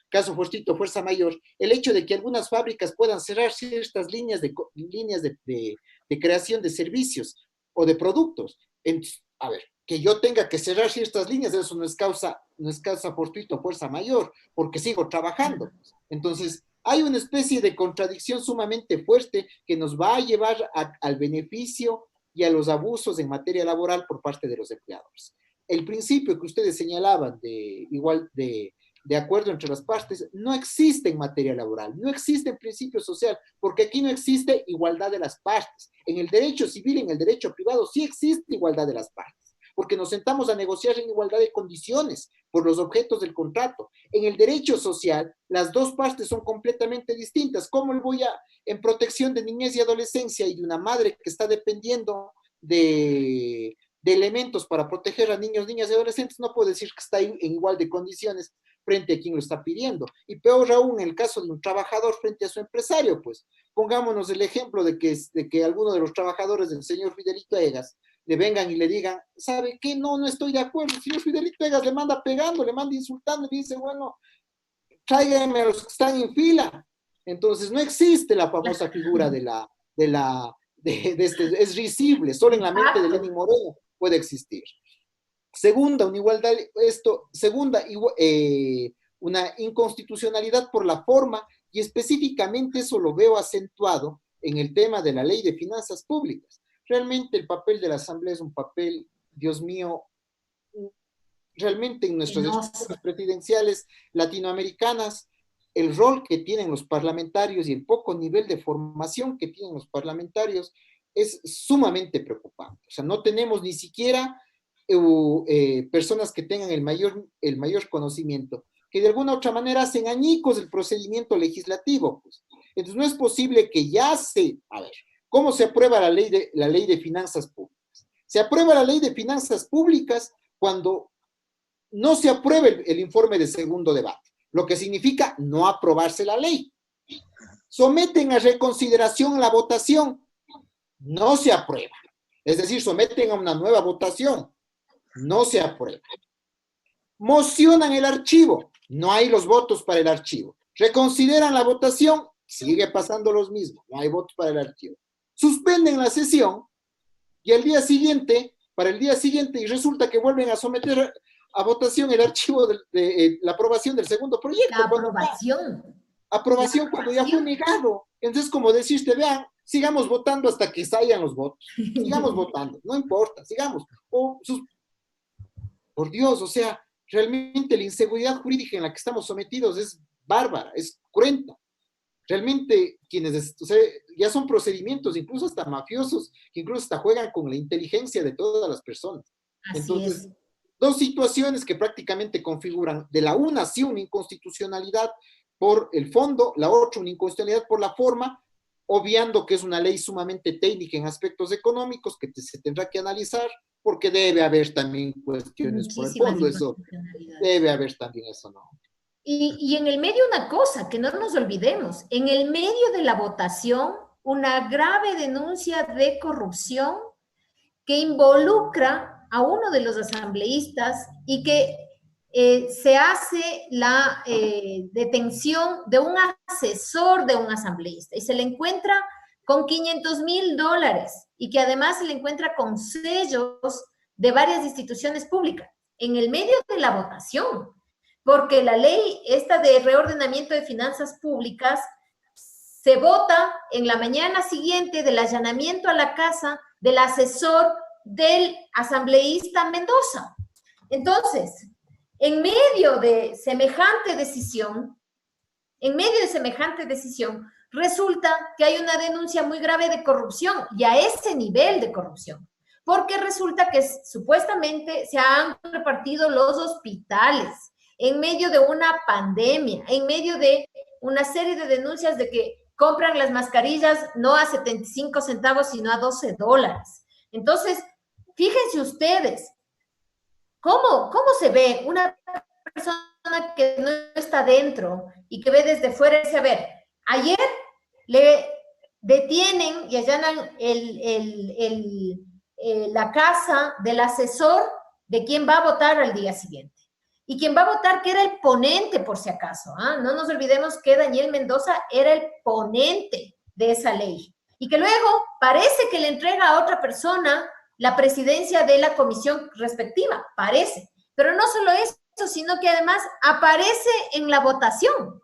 caso fortuito, fuerza mayor, el hecho de que algunas fábricas puedan cerrar ciertas líneas de creación de servicios o de productos. Entonces, a ver, que yo tenga que cerrar ciertas líneas, eso no es causa fortuito, fuerza mayor, porque sigo trabajando. Entonces, hay una especie de contradicción sumamente fuerte que nos va a llevar al beneficio y a los abusos en materia laboral por parte de los empleadores. El principio que ustedes señalaban de acuerdo entre las partes, no existe en materia laboral, no existe en principio social, porque aquí no existe igualdad de las partes. En el derecho civil, en el derecho privado, sí existe igualdad de las partes, porque nos sentamos a negociar en igualdad de condiciones por los objetos del contrato. En el derecho social, las dos partes son completamente distintas. ¿Cómo en protección de niñez y adolescencia y de una madre que está dependiendo de elementos para proteger a niños, niñas y adolescentes, no puedo decir que está en igual de condiciones frente a quien lo está pidiendo? Y peor aún en el caso de un trabajador frente a su empresario, pues pongámonos el ejemplo de que alguno de los trabajadores del señor Fidelito Egas le vengan y le digan, ¿sabe qué? No estoy de acuerdo. El señor Fidelito Egas le manda pegando, le manda insultando y dice, bueno, tráiganme a los que están en fila. Entonces no existe la famosa figura es risible, solo en la mente de Lenín Moreno puede existir. Segunda, una inconstitucionalidad por la forma, y específicamente eso lo veo acentuado en el tema de la ley de finanzas públicas. Realmente el papel de la Asamblea es un papel, Dios mío, realmente en nuestras estructuras presidenciales latinoamericanas, el rol que tienen los parlamentarios y el poco nivel de formación que tienen los parlamentarios es sumamente preocupante. O sea, no tenemos ni siquiera personas que tengan el mayor conocimiento, que de alguna u otra manera hacen añicos el procedimiento legislativo. Pues. Entonces no es posible que a ver, ¿cómo se aprueba la ley de finanzas públicas? Se aprueba la ley de finanzas públicas cuando no se aprueba el informe de segundo debate, lo que significa no aprobarse la ley. Someten a reconsideración la votación, no se aprueba. Es decir, someten a una nueva votación, no se aprueba. Mocionan el archivo, no hay los votos para el archivo. Reconsideran la votación, sigue pasando lo mismo, no hay votos para el archivo. Suspenden la sesión y para el día siguiente, y resulta que vuelven a someter a votación el archivo de la aprobación del segundo proyecto. La aprobación. Cuando ya fue negado. Entonces, como deciste, vean, sigamos votando hasta que salgan los votos. Sigamos votando, no importa, sigamos. Por Dios, o sea, realmente la inseguridad jurídica en la que estamos sometidos es bárbara, es cruenta. Realmente ya son procedimientos, incluso hasta mafiosos, que incluso hasta juegan con la inteligencia de todas las personas. Entonces, dos situaciones que prácticamente configuran de la una sí una inconstitucionalidad por el fondo, la otra una inconstitucionalidad por la forma, obviando que es una ley sumamente técnica en aspectos económicos que se tendrá que analizar, porque debe haber también cuestiones por el fondo, eso debe haber también eso, ¿no? Y en el medio una cosa, que no nos olvidemos, en el medio de la votación, una grave denuncia de corrupción que involucra a uno de los asambleístas y que se hace la detención de un asesor de un asambleísta y se le encuentra con $500,000 y que además se le encuentra con sellos de varias instituciones públicas en el medio de la votación, porque la ley esta de reordenamiento de finanzas públicas se vota en la mañana siguiente del allanamiento a la casa del asesor del asambleísta Mendoza. Entonces, en medio de semejante decisión, resulta que hay una denuncia muy grave de corrupción y a ese nivel de corrupción, porque resulta que supuestamente se han repartido los hospitales en medio de una pandemia, en medio de una serie de denuncias de que compran las mascarillas no a 75 centavos, sino a $12. Entonces, fíjense ustedes, ¿cómo se ve una persona que no está dentro y que ve desde fuera? Dice, a ver, ayer le detienen y allanan la casa del asesor de quien va a votar al día siguiente. Y quien va a votar, que era el ponente, por si acaso. No nos olvidemos que Daniel Mendoza era el ponente de esa ley. Y que luego parece que le entrega a otra persona la presidencia de la comisión respectiva, parece. Pero no solo eso, sino que además aparece en la votación.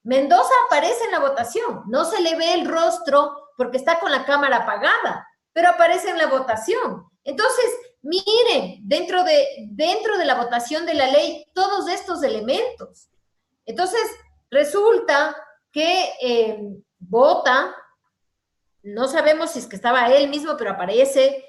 Mendoza aparece en la votación. No se le ve el rostro porque está con la cámara apagada, pero aparece en la votación. Entonces, miren, dentro de la votación de la ley, todos estos elementos. Entonces, resulta que vota, no sabemos si es que estaba él mismo, pero aparece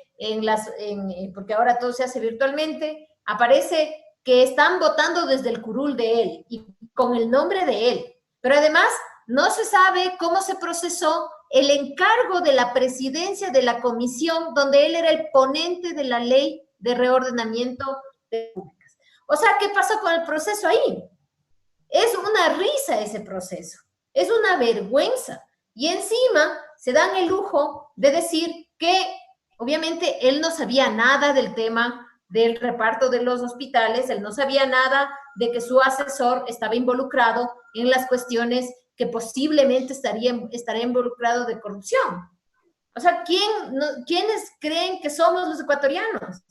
porque ahora todo se hace virtualmente, aparece que están votando desde el curul de él y con el nombre de él. Pero además, no se sabe cómo se procesó el encargo de la presidencia de la comisión donde él era el ponente de la ley de reordenamiento de públicas. O sea, ¿qué pasó con el proceso ahí? Es una risa ese proceso, es una vergüenza. Y encima se dan el lujo de decir que obviamente él no sabía nada del tema del reparto de los hospitales, él no sabía nada de que su asesor estaba involucrado en las cuestiones que posiblemente estaría involucrado de corrupción. O sea, ¿quiénes creen que somos los ecuatorianos?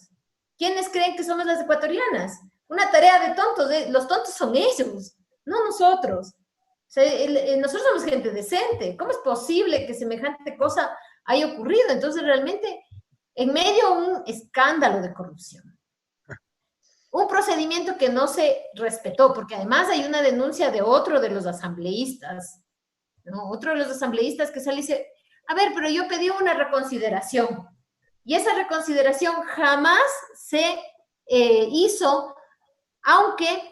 ¿Quiénes creen que somos las ecuatorianas? Una tarea de tontos, los tontos son ellos, no nosotros. O sea, nosotros somos gente decente. ¿Cómo es posible que semejante cosa haya ocurrido? Entonces, realmente, en medio de un escándalo de corrupción, un procedimiento que no se respetó, porque además hay una denuncia de otro de los asambleístas, ¿no? Otro de los asambleístas que sale y dice, a ver, pero yo pedí una reconsideración, y esa reconsideración jamás se hizo, aunque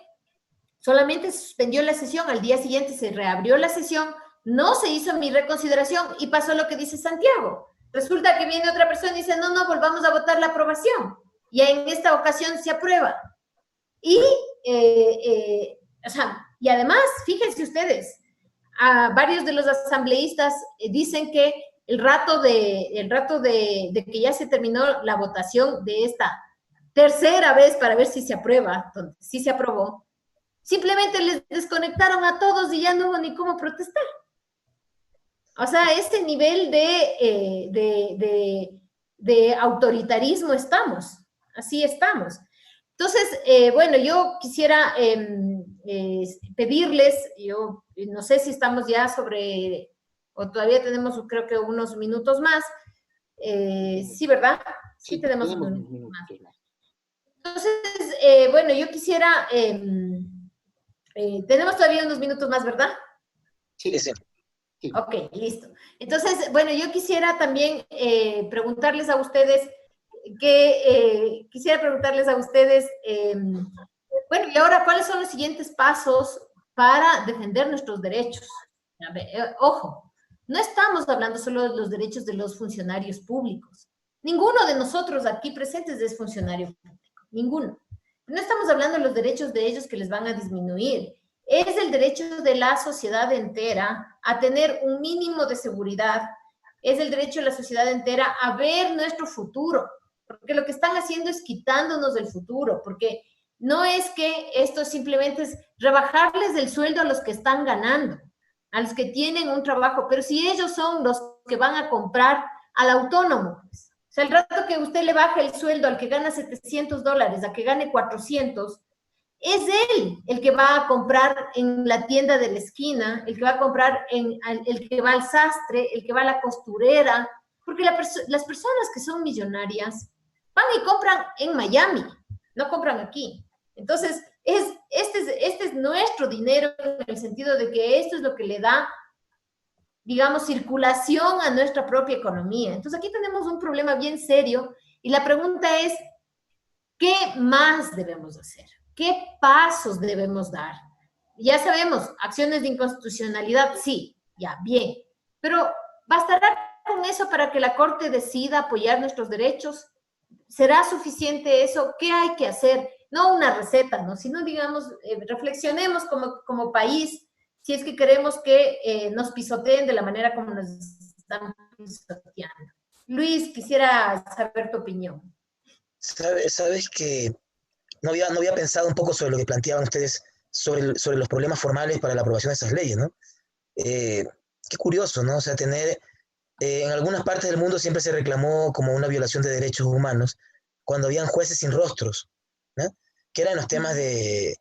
solamente se suspendió la sesión, al día siguiente se reabrió la sesión, no se hizo mi reconsideración, y pasó lo que dice Santiago. Resulta que viene otra persona y dice, no, volvamos a votar la aprobación, y en esta ocasión se aprueba. Y, y además, fíjense ustedes, varios de los asambleístas dicen que el rato de que ya se terminó la votación de esta tercera vez para ver si se aprueba, donde sí se aprobó, simplemente les desconectaron a todos y ya no hubo ni cómo protestar. O sea, este nivel de autoritarismo estamos, así estamos. Entonces, bueno, yo quisiera pedirles, yo no sé si estamos ya o todavía tenemos creo que unos minutos más. Sí, ¿verdad? Sí, tenemos unos minutos más. Entonces, bueno, yo quisiera, tenemos todavía unos minutos más, ¿verdad? Sí, sí. Ok, listo. Entonces, bueno, yo quisiera también preguntarles a ustedes, bueno, y ahora, ¿cuáles son los siguientes pasos para defender nuestros derechos? A ver, ojo, no estamos hablando solo de los derechos de los funcionarios públicos. Ninguno de nosotros aquí presentes es funcionario público, ninguno. No estamos hablando de los derechos de ellos que les van a disminuir. Es el derecho de la sociedad entera a tener un mínimo de seguridad. Es el derecho de la sociedad entera a ver nuestro futuro. Porque lo que están haciendo es quitándonos del futuro, porque no es que esto simplemente es rebajarles el sueldo a los que están ganando, a los que tienen un trabajo, pero si ellos son los que van a comprar al autónomo, pues. O sea, el rato que usted le baja el sueldo al que gana $700, a que gane 400, es él el que va a comprar en la tienda de la esquina, el que va a comprar el que va al sastre, el que va a la costurera, porque las personas que son millonarias van y compran en Miami, no compran aquí. Entonces, este es nuestro dinero en el sentido de que esto es lo que le da, digamos, circulación a nuestra propia economía. Entonces, aquí tenemos un problema bien serio y la pregunta es, ¿qué más debemos hacer? ¿Qué pasos debemos dar? Ya sabemos, acciones de inconstitucionalidad, sí, ya, bien, pero ¿bastará con eso para que la Corte decida apoyar nuestros derechos? ¿Será suficiente eso? ¿Qué hay que hacer? No una receta, ¿no? Sino, digamos, reflexionemos como país si es que queremos que nos pisoteen de la manera como nos están pisoteando. Luis, quisiera saber tu opinión. Sabes que no había pensado un poco sobre lo que planteaban ustedes sobre los problemas formales para la aprobación de esas leyes, ¿no? Qué curioso, ¿no? O sea, en algunas partes del mundo siempre se reclamó como una violación de derechos humanos cuando habían jueces sin rostros, ¿no? Que eran los temas de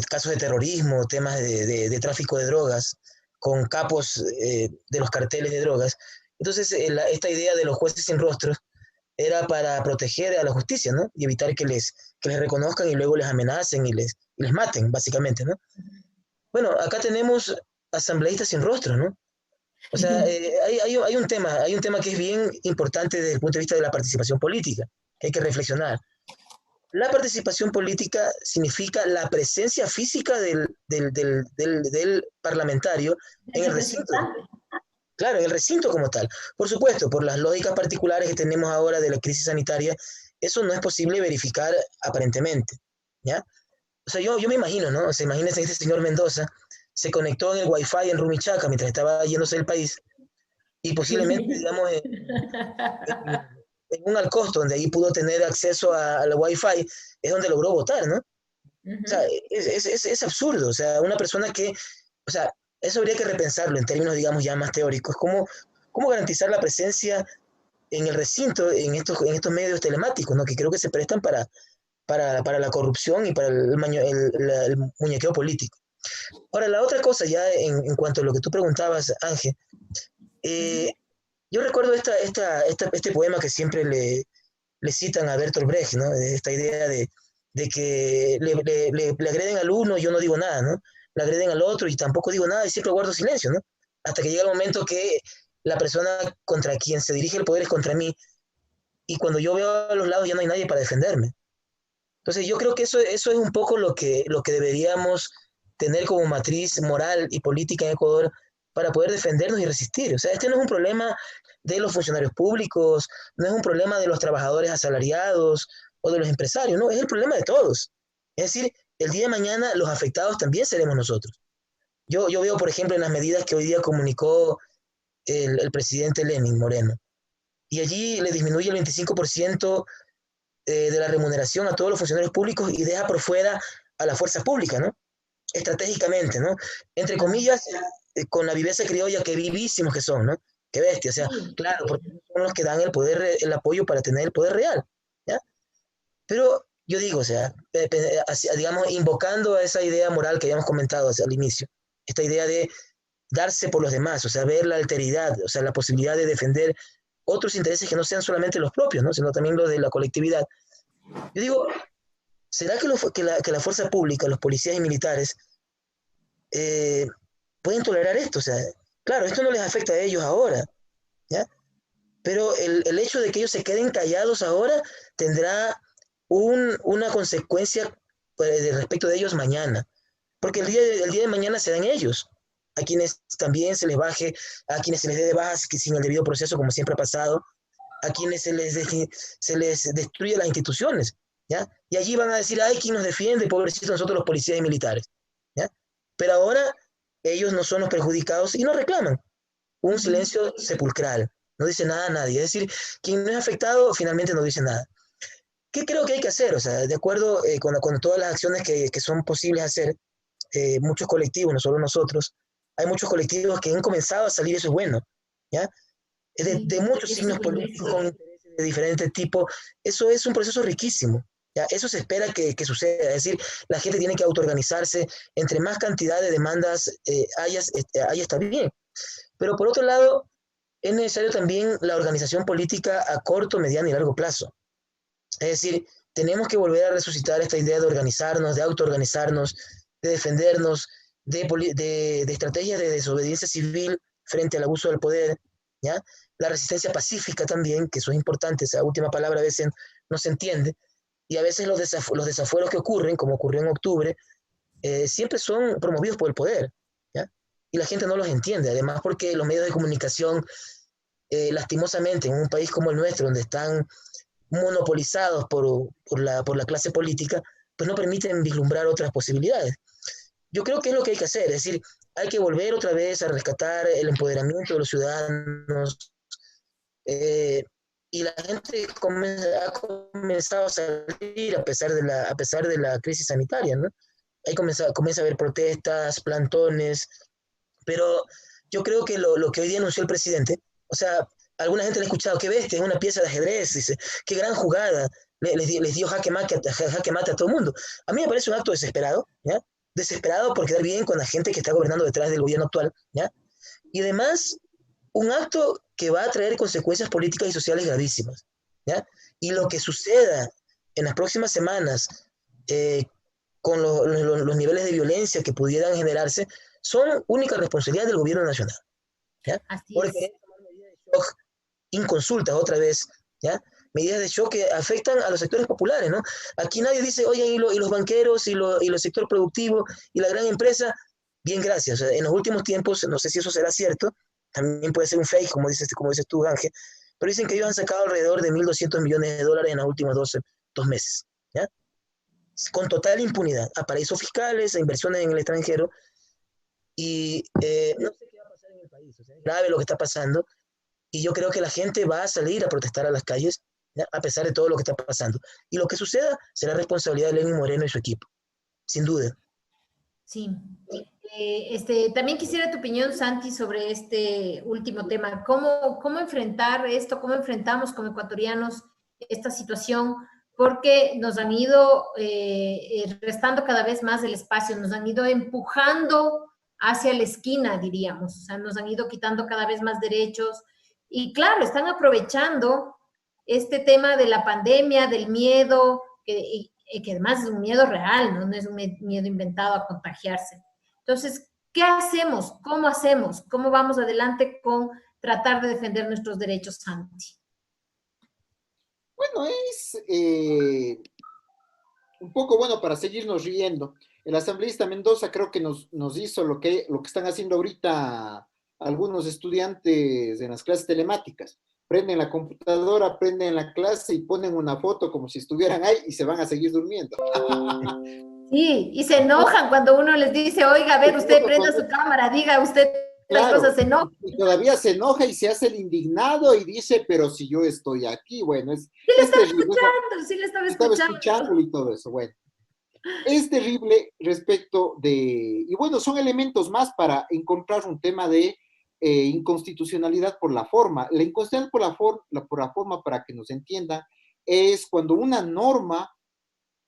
casos de terrorismo, temas de tráfico de drogas, con capos de los carteles de drogas. Entonces, esta idea de los jueces sin rostros era para proteger a la justicia, ¿no? Y evitar que les reconozcan y luego les amenacen y les maten, básicamente, ¿no? Bueno, acá tenemos asambleístas sin rostro, ¿no? O sea, hay un tema que es bien importante desde el punto de vista de la participación política, que hay que reflexionar. La participación política significa la presencia física del parlamentario en el recinto. Claro, en el recinto como tal. Por supuesto, por las lógicas particulares que tenemos ahora de la crisis sanitaria, eso no es posible verificar aparentemente, ¿ya? O sea, yo me imagino, ¿no? O sea, imagínense que este señor Mendoza se conectó en el Wi-Fi en Rumichaca mientras estaba yéndose del país y posiblemente, digamos, en un Alcosto, donde ahí pudo tener acceso a la Wi-Fi, es donde logró votar, ¿no? O sea, es absurdo. O sea, una persona que, o sea, eso habría que repensarlo en términos, digamos, ya más teóricos. ¿Cómo garantizar la presencia en el recinto, en estos medios telemáticos, ¿no? Que creo que se prestan para la corrupción y para el muñequeo político? Ahora, la otra cosa ya en cuanto a lo que tú preguntabas, Ángel, yo recuerdo este poema que siempre le citan a Bertolt Brecht, ¿no? Esta idea de que le agreden al uno y yo no digo nada, ¿no? Le agreden al otro y tampoco digo nada y siempre guardo silencio, ¿no? Hasta que llega el momento que la persona contra quien se dirige el poder es contra mí y cuando yo veo a los lados ya no hay nadie para defenderme. Entonces yo creo que eso es un poco lo que deberíamos tener como matriz moral y política en Ecuador para poder defendernos y resistir. O sea, este no es un problema de los funcionarios públicos, no es un problema de los trabajadores asalariados o de los empresarios, no, es el problema de todos. Es decir, el día de mañana los afectados también seremos nosotros. Yo veo, por ejemplo, en las medidas que hoy día comunicó el presidente Lenin Moreno, y allí le disminuye el 25% de la remuneración a todos los funcionarios públicos y deja por fuera a la fuerza pública, ¿no? Estratégicamente, ¿no? Entre comillas, con la viveza criolla que vivísimos que son, ¿no? Qué bestia, o sea, claro, porque son los que dan el poder, el apoyo para tener el poder real, ¿ya? Pero yo digo, o sea, digamos, invocando a esa idea moral que habíamos comentado al inicio, esta idea de darse por los demás, o sea, ver la alteridad, o sea, la posibilidad de defender otros intereses que no sean solamente los propios, ¿no? Sino también los de la colectividad. Yo digo, ¿será que la fuerza pública, los policías y militares, pueden tolerar esto? O sea, claro, esto no les afecta a ellos ahora, ¿ya? Pero el hecho de que ellos se queden callados ahora tendrá una consecuencia respecto de ellos mañana. Porque el día de mañana serán ellos a quienes también se les baje, a quienes se les dé de baja sin el debido proceso, como siempre ha pasado, a quienes se les destruye las instituciones, ¿ya? Y allí van a decir, ay, ¿quién nos defiende? Pobrecitos nosotros los policías y militares, ¿ya? Pero ahora ellos no son los perjudicados y no reclaman. Un silencio sepulcral, no dice nada a nadie. Es decir, quien no es afectado finalmente no dice nada. ¿Qué creo que hay que hacer? O sea, de acuerdo con todas las acciones que son posibles hacer, muchos colectivos, no solo nosotros, hay muchos colectivos que han comenzado a salir, eso es bueno, ¿ya? De muchos signos políticos con intereses de diferentes tipos, eso es un proceso riquísimo, ¿ya? Eso se espera que suceda, es decir, la gente tiene que autoorganizarse, entre más cantidad de demandas haya, está bien. Pero por otro lado, es necesario también la organización política a corto, mediano y largo plazo. Es decir, tenemos que volver a resucitar esta idea de organizarnos, de autoorganizarnos, de defendernos, de estrategias de desobediencia civil frente al abuso del poder, ¿ya? La resistencia pacífica también, que eso es importante, esa última palabra a veces no se entiende, y a veces los desafueros que ocurren, como ocurrió en octubre, siempre son promovidos por el poder, ¿ya? Y la gente no los entiende, además porque los medios de comunicación, lastimosamente, en un país como el nuestro, donde están monopolizados por la clase política, pues no permiten vislumbrar otras posibilidades. yo creo que es lo que hay que hacer, es decir, hay que volver otra vez a rescatar el empoderamiento de los ciudadanos, eh, y la gente ha comenzado a salir a pesar de la crisis sanitaria, ¿no? Ahí comienza a haber protestas, plantones, pero yo creo que lo que hoy día anunció el presidente, o sea, alguna gente le ha escuchado, qué bestia, es una pieza de ajedrez, dice, qué gran jugada, les dio jaque mate a todo el mundo. A mí me parece un acto desesperado, ¿ya? Desesperado por quedar bien con la gente que está gobernando detrás del gobierno actual, ¿ya? Y además, un acto que va a traer consecuencias políticas y sociales gravísimas, ¿ya? Y lo que suceda en las próximas semanas, eh, con los niveles de violencia que pudieran generarse, son única responsabilidad del gobierno nacional, ¿ya? Así Porque es. querer tomar medidas de shock inconsultas otra vez, ¿ya? Medidas de shock que afectan a los sectores populares, ¿no? Aquí nadie dice, oye, y los banqueros, y los sector productivo, y la gran empresa, bien, gracias. O sea, en los últimos tiempos, no sé si eso será cierto, también puede ser un fake, como dices tú, Ángel, pero dicen que ellos han sacado alrededor de 1.200 millones de dólares en los últimos dos meses, ¿ya? Con total impunidad, a paraísos fiscales, a inversiones en el extranjero, y no sé qué va a pasar en el país, o sea, es grave lo que está pasando, y yo creo que la gente va a salir a protestar a las calles, ¿ya? A pesar de todo lo que está pasando. Y lo que suceda será responsabilidad de Lenín Moreno y su equipo, sin duda. Sí. También quisiera tu opinión, Santi, sobre este último tema. ¿Cómo enfrentar esto? ¿Cómo enfrentamos como ecuatorianos esta situación? Porque nos han ido restando cada vez más el espacio, nos han ido empujando hacia la esquina, diríamos. O sea, nos han ido quitando cada vez más derechos. Y claro, están aprovechando este tema de la pandemia, del miedo, que además es un miedo real, ¿no? No es un miedo inventado a contagiarse. Entonces, ¿qué hacemos? ¿Cómo hacemos? ¿Cómo vamos adelante con tratar de defender nuestros derechos, Santi? Bueno, es un poco bueno para seguirnos riendo. El asambleísta Mendoza creo que nos hizo lo que están haciendo ahorita algunos estudiantes en las clases telemáticas. Prenden la computadora, prenden la clase y ponen una foto como si estuvieran ahí y se van a seguir durmiendo. Sí, y se enojan cuando uno les dice, oiga, a ver, usted prenda su cámara, diga usted las Claro, cosas, se enoja. y todavía se enoja y se hace el indignado y dice, pero si yo estoy aquí, bueno, Sí le es estaba terrible, escuchando, sí le estaba estaba escuchando. escuchando y todo eso, bueno. Es terrible respecto de, y bueno, son elementos más para encontrar un tema de inconstitucionalidad por la forma. La inconstitucionalidad por la forma, para que nos entiendan, es cuando una norma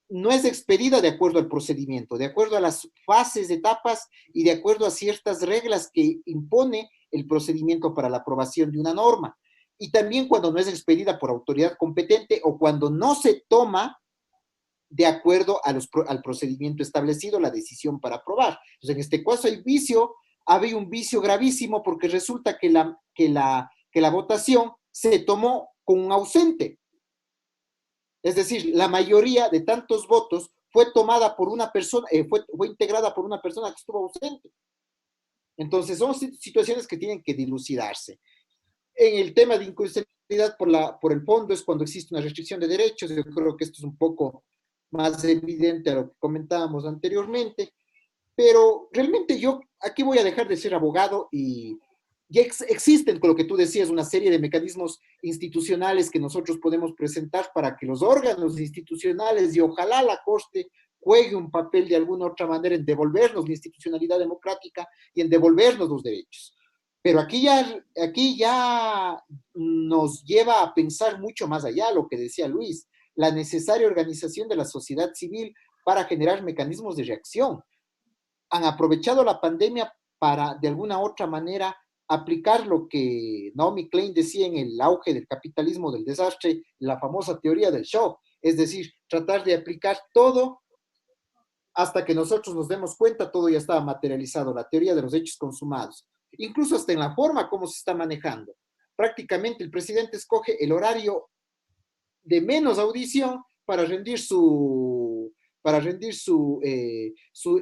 no es expedida de acuerdo al procedimiento, de acuerdo a las fases, etapas y de acuerdo a ciertas reglas que impone el procedimiento para la aprobación de una norma. Y también cuando no es expedida por autoridad competente o cuando no se toma de acuerdo al procedimiento establecido la decisión para aprobar. Entonces, en este caso hay vicio, había un vicio gravísimo porque resulta que la votación se tomó con un ausente. Es decir, la mayoría de tantos votos fue tomada por una persona, fue integrada por una persona que estuvo ausente. Entonces, son situaciones que tienen que dilucidarse. En el tema de inconstitucionalidad por el fondo es cuando existe una restricción de derechos. Yo creo que esto es un poco más evidente a lo que comentábamos anteriormente, pero realmente yo aquí voy a dejar de ser abogado y ya existen, con lo que tú decías, una serie de mecanismos institucionales que nosotros podemos presentar para que los órganos institucionales y ojalá la Corte juegue un papel de alguna otra manera en devolvernos la institucionalidad democrática y en devolvernos los derechos. Pero aquí ya nos lleva a pensar mucho más allá, lo que decía Luis, la necesaria organización de la sociedad civil para generar mecanismos de reacción. Han aprovechado la pandemia para, de alguna otra manera, aplicar lo que Naomi Klein decía en el auge del capitalismo del desastre, la famosa teoría del shock, es decir, tratar de aplicar todo hasta que nosotros nos demos cuenta, todo ya estaba materializado, la teoría de los hechos consumados, incluso hasta en la forma como se está manejando. Prácticamente el presidente escoge el horario de menos audición para rendir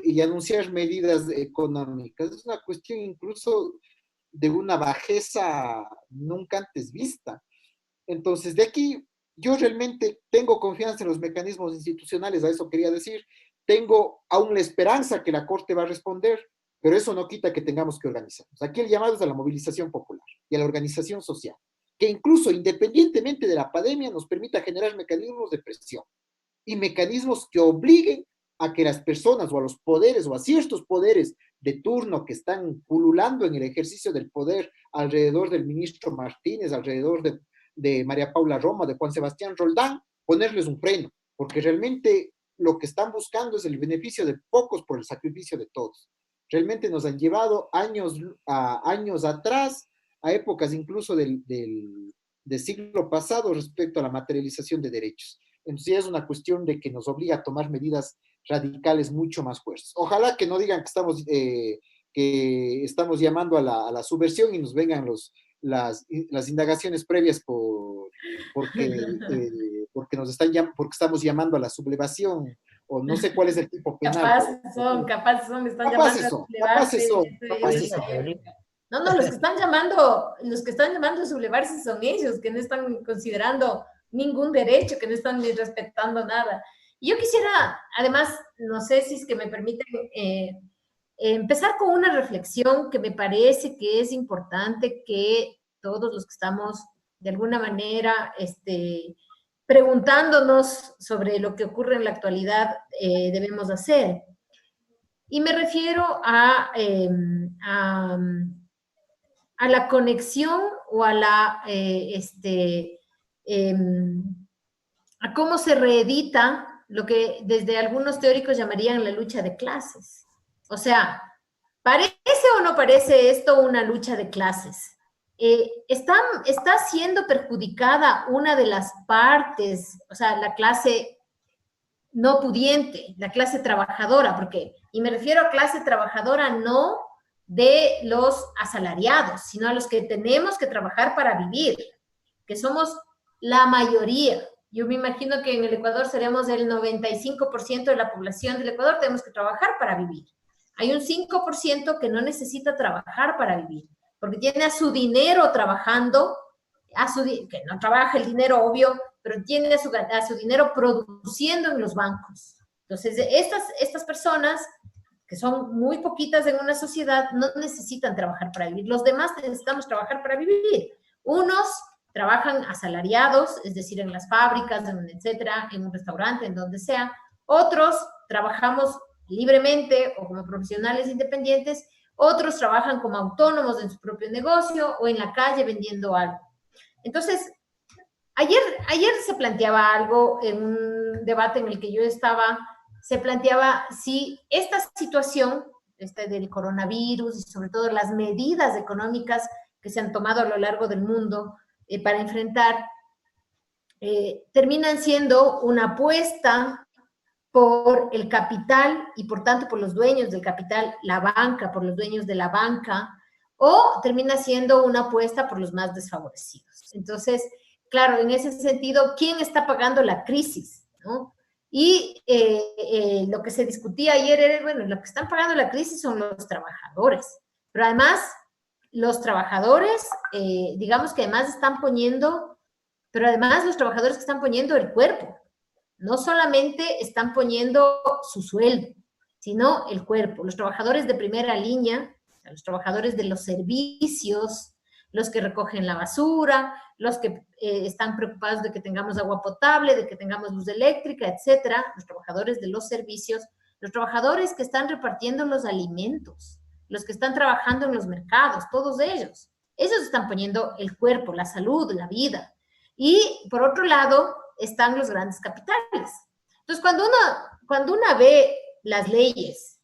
y anunciar medidas económicas. Es una cuestión incluso de una bajeza nunca antes vista. Entonces, de aquí yo realmente tengo confianza en los mecanismos institucionales, a eso quería decir, tengo aún la esperanza que la Corte va a responder, pero eso no quita que tengamos que organizarnos. Aquí el llamado es a la movilización popular y a la organización social, que incluso independientemente de la pandemia nos permita generar mecanismos de presión y mecanismos que obliguen a que las personas o a los poderes o a ciertos poderes de turno que están pululando en el ejercicio del poder alrededor del ministro Martínez, alrededor de María Paula Roma, de Juan Sebastián Roldán, ponerles un freno, porque realmente lo que están buscando es el beneficio de pocos por el sacrificio de todos. Realmente nos han llevado años atrás, a épocas incluso del siglo pasado respecto a la materialización de derechos. Entonces es una cuestión de que nos obliga a tomar medidas radicales mucho más fuertes. Ojalá que no digan que estamos llamando a la subversión y nos vengan las indagaciones previas porque estamos llamando a la sublevación, o no sé cuál es el tipo penal. Capaces son, están llamando a sublevarse. Capaces son. No, los que están llamando a sublevarse son ellos, que no están considerando ningún derecho, que no están ni respetando nada. Y yo quisiera, además, no sé si es que me permiten empezar con una reflexión que me parece que es importante que todos los que estamos de alguna manera preguntándonos sobre lo que ocurre en la actualidad debemos hacer. Y me refiero a la conexión o a a cómo se reedita lo que desde algunos teóricos llamarían la lucha de clases. O sea, ¿parece o no parece esto una lucha de clases? Está siendo perjudicada una de las partes, o sea, la clase no pudiente, la clase trabajadora, y me refiero a clase trabajadora no de los asalariados, sino a los que tenemos que trabajar para vivir, que somos la mayoría. Yo me imagino que en el Ecuador seremos el 95% de la población del Ecuador, tenemos que trabajar para vivir. Hay un 5% que no necesita trabajar para vivir, porque tiene a su dinero trabajando, que no trabaja el dinero, obvio, pero tiene a su dinero produciendo en los bancos. Entonces, estas personas, que son muy poquitas en una sociedad, no necesitan trabajar para vivir. Los demás necesitamos trabajar para vivir. Unos trabajan asalariados, es decir, en las fábricas, etcétera, en un restaurante, en donde sea. Otros trabajamos libremente o como profesionales independientes. Otros trabajan como autónomos en su propio negocio o en la calle vendiendo algo. Entonces, ayer se planteaba algo en un debate en el que yo estaba, se planteaba si esta situación del coronavirus y sobre todo las medidas económicas que se han tomado a lo largo del mundo para enfrentar, terminan siendo una apuesta por el capital y por tanto por los dueños del capital, la banca, por los dueños de la banca, o termina siendo una apuesta por los más desfavorecidos. Entonces, claro, en ese sentido, ¿quién está pagando la crisis? ¿No? Y lo que se discutía ayer era, bueno, lo que están pagando la crisis son los trabajadores, pero además los trabajadores, digamos que además están poniendo, pero además los trabajadores que están poniendo el cuerpo, no solamente están poniendo su sueldo, sino el cuerpo. Los trabajadores de primera línea, los trabajadores de los servicios, los que recogen la basura, los que están preocupados de que tengamos agua potable, de que tengamos luz eléctrica, etcétera, los trabajadores de los servicios, los trabajadores que están repartiendo los alimentos, los que están trabajando en los mercados, todos ellos están poniendo el cuerpo, la salud, la vida. Y por otro lado están los grandes capitales. Entonces, cuando uno ve las leyes,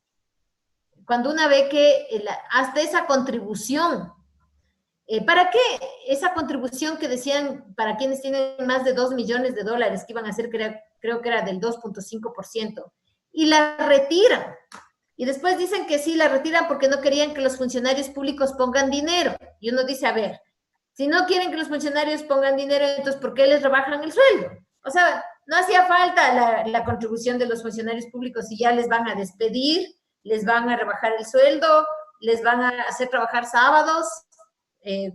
cuando uno ve que hasta esa contribución, ¿para qué esa contribución que decían para quienes tienen más de $2 millones que iban a ser, creo que era del 2.5%, y la retiran? Y después dicen que sí, la retiran porque no querían que los funcionarios públicos pongan dinero. Y uno dice, a ver, si no quieren que los funcionarios pongan dinero, entonces ¿por qué les rebajan el sueldo? O sea, no hacía falta la contribución de los funcionarios públicos si ya les van a despedir, les van a rebajar el sueldo, les van a hacer trabajar sábados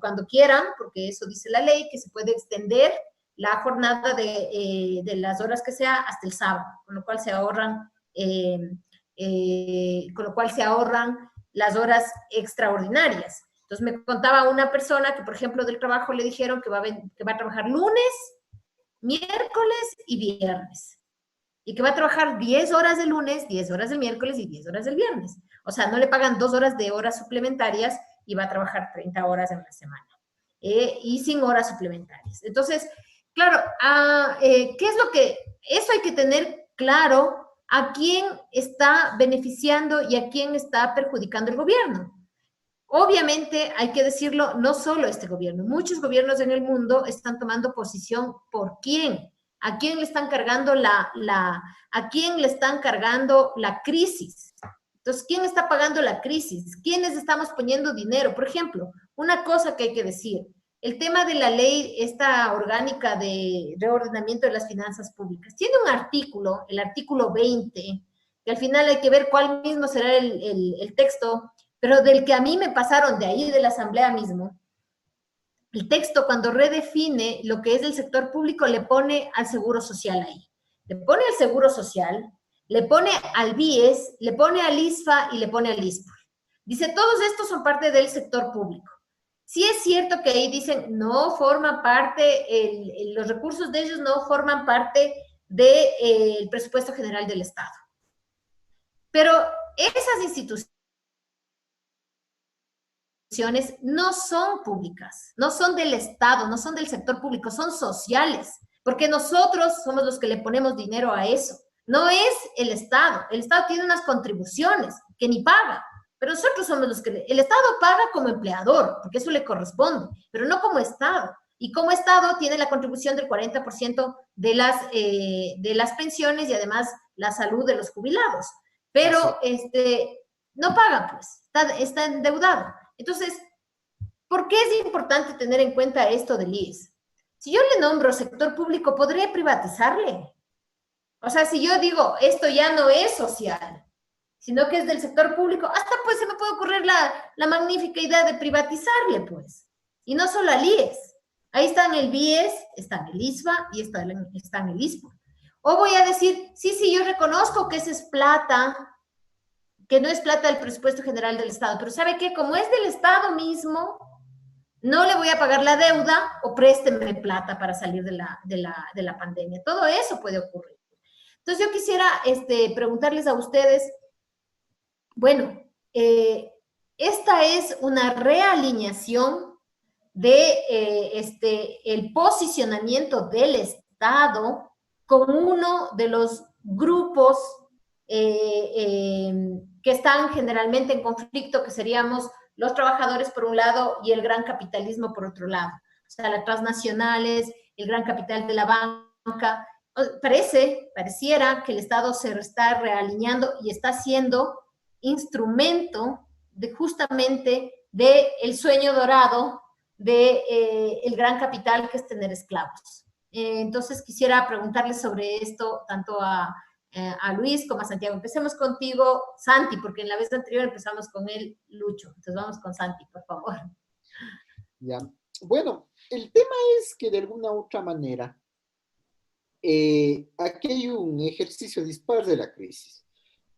cuando quieran, porque eso dice la ley, que se puede extender la jornada de las horas que sea hasta el sábado, con lo cual se ahorran con lo cual se ahorran las horas extraordinarias. Entonces me contaba una persona que, por ejemplo, del trabajo le dijeron que va a trabajar lunes, miércoles y viernes. Y que va a trabajar 10 horas de lunes, 10 horas del miércoles y 10 horas del viernes. O sea, no le pagan 2 horas de horas suplementarias y va a trabajar 30 horas en la semana. Y sin horas suplementarias. Entonces, claro, ¿qué es lo que? Eso hay que tener claro a quién está beneficiando y a quién está perjudicando el gobierno. Obviamente, hay que decirlo, no solo este gobierno, muchos gobiernos en el mundo están tomando posición por quién, a quién le están cargando a quién le están cargando la crisis. Entonces, ¿quién está pagando la crisis? ¿Quiénes estamos poniendo dinero? Por ejemplo, una cosa que hay que decir, el tema de la ley, esta orgánica de reordenamiento de las finanzas públicas, tiene un artículo, el artículo 20, que al final hay que ver cuál mismo será el texto, pero del que a mí me pasaron de ahí de la asamblea mismo. El texto, cuando redefine lo que es el sector público, le pone al seguro social ahí. Le pone al seguro social, le pone al BIES, le pone al ISFA y le pone al ISPOL. Dice, todos estos son parte del sector público. Sí es cierto que ahí dicen, no forman parte, los recursos de ellos no forman parte del presupuesto general del Estado. Pero esas instituciones no son públicas, no son del Estado, no son del sector público, son sociales, porque nosotros somos los que le ponemos dinero a eso. No es el Estado tiene unas contribuciones que ni paga, pero nosotros somos los que, el Estado paga como empleador, porque eso le corresponde, pero no como Estado. Y como Estado tiene la contribución del 40% de las pensiones y además la salud de los jubilados. Pero no paga, pues, está endeudado. Entonces, ¿por qué es importante tener en cuenta esto del IES? Si yo le nombro sector público, podré privatizarle. O sea, si yo digo, esto ya no es social, sino que es del sector público, hasta pues se me puede ocurrir la magnífica idea de privatizarle, pues. Y no solo al IES. Ahí están el BIES, está en el ISFA y está en el ISPO. O voy a decir, sí, yo reconozco que esa es plata, que no es plata del presupuesto general del Estado, pero ¿sabe qué? Como es del Estado mismo, no le voy a pagar la deuda o présteme plata para salir de la pandemia. Todo eso puede ocurrir. Entonces yo quisiera preguntarles a ustedes, bueno, esta es una realineación de el posicionamiento del Estado con uno de los grupos que están generalmente en conflicto, que seríamos los trabajadores por un lado y el gran capitalismo por otro lado. O sea, las transnacionales, el gran capital de la banca. Pareciera que el Estado se está realineando y está siendo instrumento justamente del sueño dorado del gran capital, que es tener esclavos. Entonces quisiera preguntarles sobre esto tanto a Luis como a Santiago. Empecemos contigo, Santi, porque en la vez anterior empezamos con él, Lucho. Entonces vamos con Santi, por favor. Ya. Bueno, el tema es que de alguna u otra manera aquí hay un ejercicio dispar de la crisis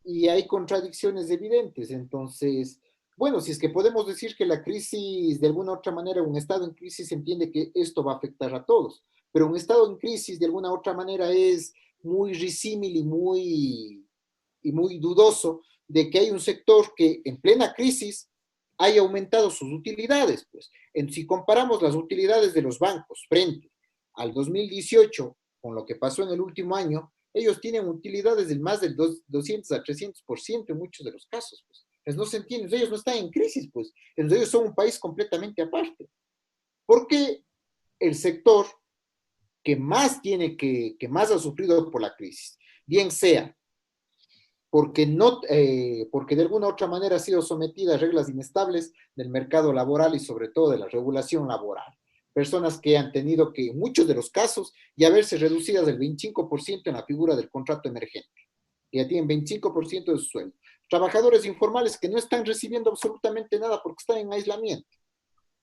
y hay contradicciones evidentes. Entonces, bueno, si es que podemos decir que la crisis, de alguna u otra manera, un estado en crisis entiende que esto va a afectar a todos, pero un estado en crisis de alguna u otra manera es muy risímil y muy dudoso de que hay un sector que en plena crisis haya aumentado sus utilidades. Pues, si comparamos las utilidades de los bancos frente al 2018 con lo que pasó en el último año, ellos tienen utilidades de más del 200 a 300% en muchos de los casos. Pues no se entiende, ellos no están en crisis, pues ellos son un país completamente aparte. Porque el sector que más que más ha sufrido por la crisis, bien sea porque de alguna u otra manera ha sido sometida a reglas inestables del mercado laboral y sobre todo de la regulación laboral. Personas que han tenido que, en muchos de los casos, ya verse reducidas del 25% en la figura del contrato emergente, que ya tienen 25% de su sueldo. Trabajadores informales que no están recibiendo absolutamente nada porque están en aislamiento.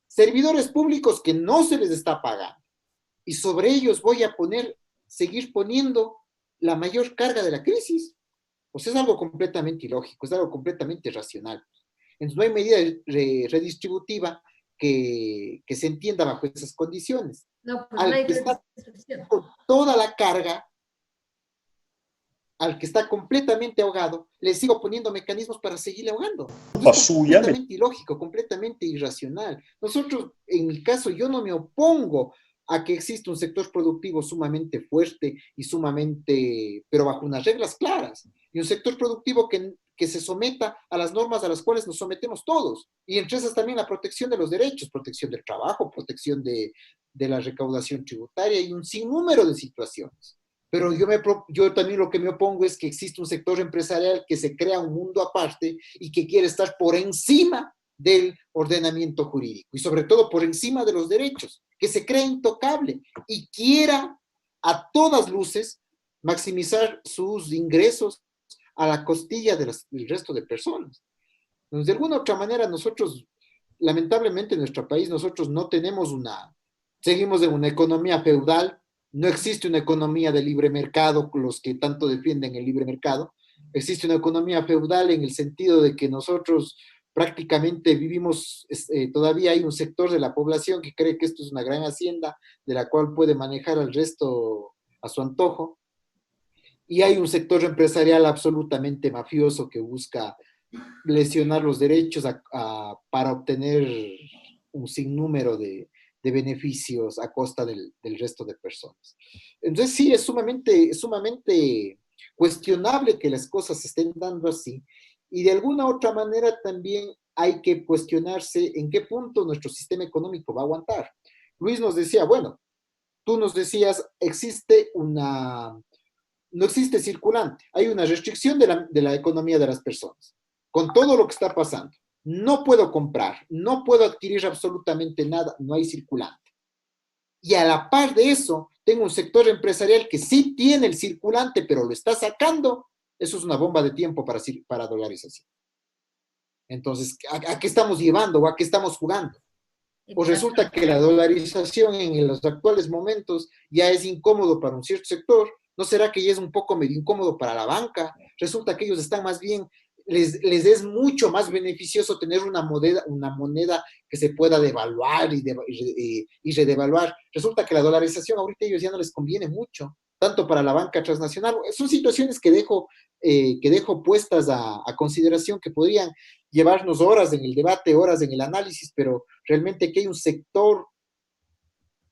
Servidores públicos que no se les está pagando. Y sobre ellos voy a seguir poniendo la mayor carga de la crisis. Pues es algo completamente ilógico, es algo completamente irracional. Entonces no hay medida redistributiva que se entienda bajo esas condiciones. No, pues no Al hay que está redistribución. con toda la carga, al que está completamente ahogado, le sigo poniendo mecanismos para seguirle ahogando. Es completamente ilógico, completamente irracional. Nosotros, en mi caso, yo no me opongo a que exista un sector productivo sumamente fuerte y sumamente, pero bajo unas reglas claras, y un sector productivo que se someta a las normas a las cuales nos sometemos todos, y entre esas también la protección de los derechos, protección del trabajo, protección de la recaudación tributaria y un sinnúmero de situaciones. Pero yo también lo que me opongo es que existe un sector empresarial que se crea un mundo aparte y que quiere estar por encima del ordenamiento jurídico y sobre todo por encima de los derechos, que se crea intocable y quiera a todas luces maximizar sus ingresos a la costilla del resto de personas. Entonces, de alguna u otra manera, nosotros, lamentablemente en nuestro país, nosotros no tenemos seguimos en una economía feudal. No existe una economía de libre mercado, los que tanto defienden el libre mercado. Existe una economía feudal en el sentido de que nosotros prácticamente vivimos, todavía hay un sector de la población que cree que esto es una gran hacienda de la cual puede manejar al resto a su antojo. Y hay un sector empresarial absolutamente mafioso que busca lesionar los derechos para obtener un sinnúmero de beneficios a costa del resto de personas. Entonces sí, es sumamente cuestionable que las cosas se estén dando así, y de alguna otra manera también hay que cuestionarse en qué punto nuestro sistema económico va a aguantar. Luis nos decía, bueno, tú nos decías, no existe circulante, hay una restricción de la economía de las personas, con todo lo que está pasando. No puedo comprar, no puedo adquirir absolutamente nada, no hay circulante. Y a la par de eso, tengo un sector empresarial que sí tiene el circulante, pero lo está sacando. Eso es una bomba de tiempo para dolarización. Entonces, ¿a qué estamos llevando o a qué estamos jugando? Pues resulta que la dolarización en los actuales momentos ya es incómodo para un cierto sector. ¿No será que ya es un poco medio incómodo para la banca? Resulta que ellos están más bien, les es mucho más beneficioso tener una moneda que se pueda devaluar y redevaluar. Resulta que la dolarización ahorita a ellos ya no les conviene mucho, tanto para la banca transnacional. Son situaciones que dejo puestas a consideración, que podrían llevarnos horas en el debate, horas en el análisis, pero realmente que hay un sector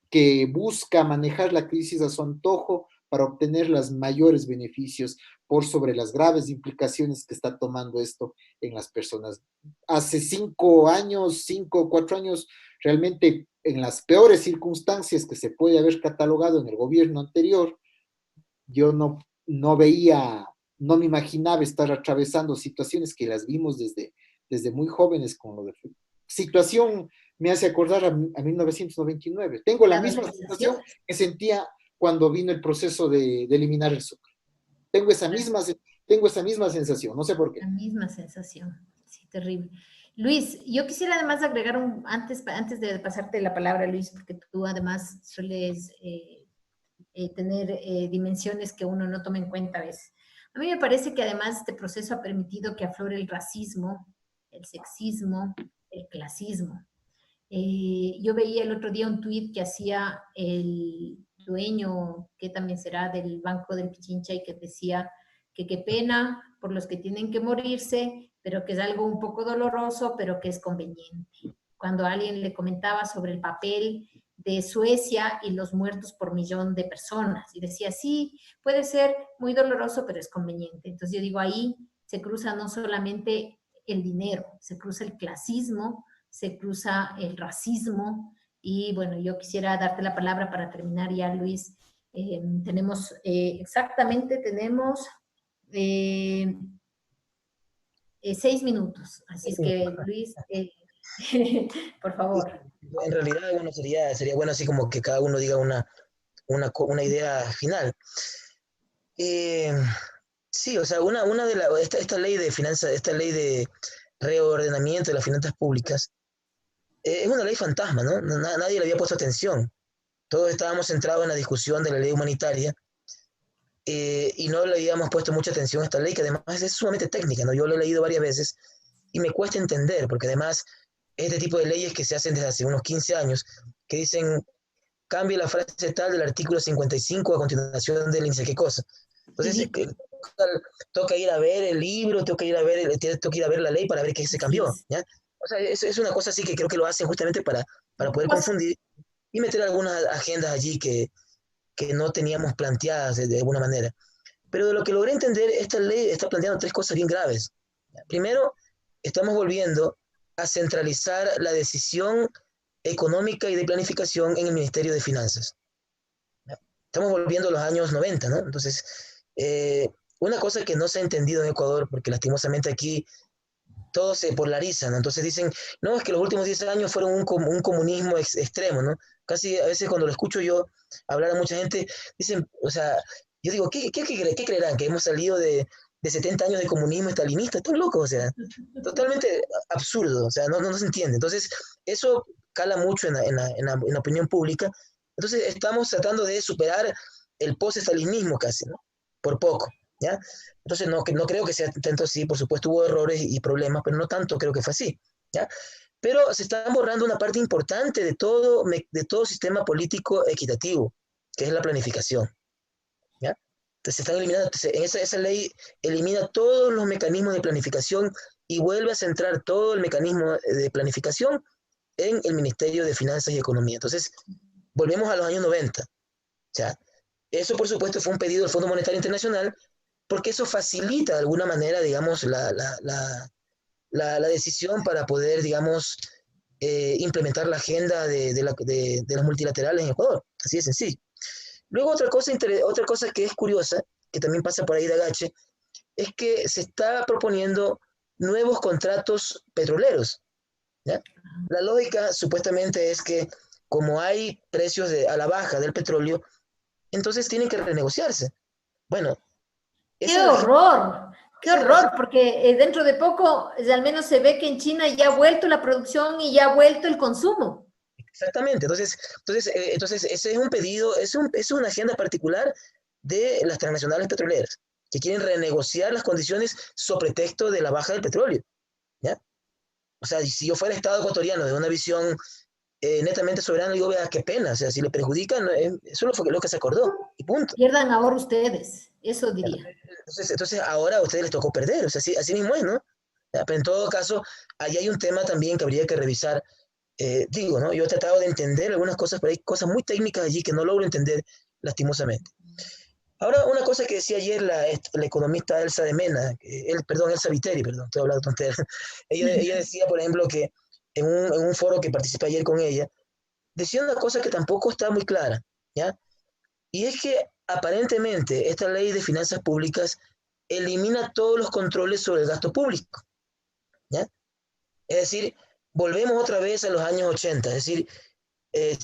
que busca manejar la crisis a su antojo para obtener los mayores beneficios por sobre las graves implicaciones que está tomando esto en las personas. Hace 5 años, 5 o 4 años, realmente en las peores circunstancias que se puede haber catalogado en el gobierno anterior, yo no veía, no me imaginaba estar atravesando situaciones que las vimos desde muy jóvenes, con lo de situación me hace acordar a 1999. Tengo la misma sensación que sentía cuando vino el proceso de eliminar el Sucre. Tengo esa misma sensación, no sé por qué. La misma sensación, sí, terrible. Luis, yo quisiera además agregar antes de pasarte la palabra, Luis, porque tú además sueles tener dimensiones que uno no toma en cuenta a veces. A mí me parece que además este proceso ha permitido que aflore el racismo, el sexismo, el clasismo. Yo veía el otro día un tuit que hacía el dueño, que también será del Banco del Pichincha, y que decía que qué pena por los que tienen que morirse, pero que es algo un poco doloroso, pero que es conveniente. Cuando alguien le comentaba sobre el papel de Suecia y los muertos por millón de personas, y decía, sí, puede ser muy doloroso, pero es conveniente. Entonces yo digo, ahí se cruza no solamente el dinero, se cruza el clasismo, se cruza el racismo. Y bueno, yo quisiera darte la palabra para terminar ya, Luis. Tenemos 6 minutos, así es que Luis, por favor. En realidad, bueno, sería bueno así como que cada uno diga una idea final. Sí, o sea, esta ley de finanzas, esta ley de reordenamiento de las finanzas públicas, es una ley fantasma, ¿no? Nadie le había puesto atención. Todos estábamos centrados en la discusión de la ley humanitaria, y no le habíamos puesto mucha atención a esta ley, que además es sumamente técnica, ¿no? Yo lo he leído varias veces y me cuesta entender, porque además este tipo de leyes que se hacen desde hace unos 15 años, que dicen, cambie la frase tal del artículo 55 a continuación del no qué cosa. Entonces, toca ir a ver el libro, toca ir a ver la ley para ver qué se cambió, ¿ya? O sea, es una cosa así que creo que lo hacen justamente para poder confundir y meter algunas agendas allí que no teníamos planteadas de alguna manera. Pero de lo que logré entender, esta ley está planteando tres cosas bien graves. Primero, estamos volviendo a centralizar la decisión económica y de planificación en el Ministerio de Finanzas. Estamos volviendo a los años 90, ¿no? Entonces, una cosa que no se ha entendido en Ecuador, porque lastimosamente aquí todo se polariza, ¿no? Entonces dicen, no, es que los últimos 10 años fueron un comunismo extremo, ¿no? Casi a veces cuando lo escucho yo hablar a mucha gente, dicen, o sea, yo digo, ¿qué creerán? ¿Que hemos salido de 70 años de comunismo estalinista? Están locos, o sea, totalmente absurdo, o sea, no se entiende. Entonces, eso cala mucho en la opinión pública. Entonces, estamos tratando de superar el post-estalinismo casi, ¿no? Por poco, ¿ya? Entonces, no creo que sea tanto así, por supuesto hubo errores y problemas, pero no tanto creo que fue así, ¿ya? Pero se está borrando una parte importante de todo sistema político equitativo, que es la planificación, ¿ya? Entonces, se están eliminando, esa ley elimina todos los mecanismos de planificación y vuelve a centrar todo el mecanismo de planificación en el Ministerio de Finanzas y Economía. Entonces, volvemos a los años 90, ¿ya? Eso, por supuesto, fue un pedido del Fondo Monetario Internacional, porque eso facilita de alguna manera, digamos, la decisión para poder, digamos, implementar la agenda de las multilaterales en Ecuador. Así de sencillo. Luego otra cosa que es curiosa, que también pasa por ahí de agache, es que se está proponiendo nuevos contratos petroleros, ¿ya? La lógica supuestamente es que como hay precios a la baja del petróleo, entonces tienen que renegociarse. Bueno, ¡qué horror! ¡Qué horror! Porque dentro de poco, al menos se ve que en China ya ha vuelto la producción y ya ha vuelto el consumo. Exactamente. Entonces ese es un pedido, es una agenda particular de las transnacionales petroleras, que quieren renegociar las condiciones sobre pretexto de la baja del petróleo, ¿ya? O sea, si yo fuera Estado ecuatoriano de una visión netamente soberana, digo, vea, qué pena, o sea, si le perjudican, eso fue lo que se acordó, y punto. Pierdan ahora ustedes, eso diría. Entonces ahora a ustedes les tocó perder, o sea, así mismo es, ¿no? Pero en todo caso, ahí hay un tema también que habría que revisar. Digo, ¿no? Yo he tratado de entender algunas cosas, pero hay cosas muy técnicas allí que no logro entender lastimosamente. Ahora, una cosa que decía ayer la economista Elsa de Mena, Elsa Viteri, perdón, estoy hablando tonterías. Ella decía, por ejemplo, que en un foro que participé ayer con ella, decía una cosa que tampoco está muy clara, ¿ya? Y es que aparentemente esta ley de finanzas públicas elimina todos los controles sobre el gasto público, ¿ya? Es decir, volvemos otra vez a los años 80, es decir,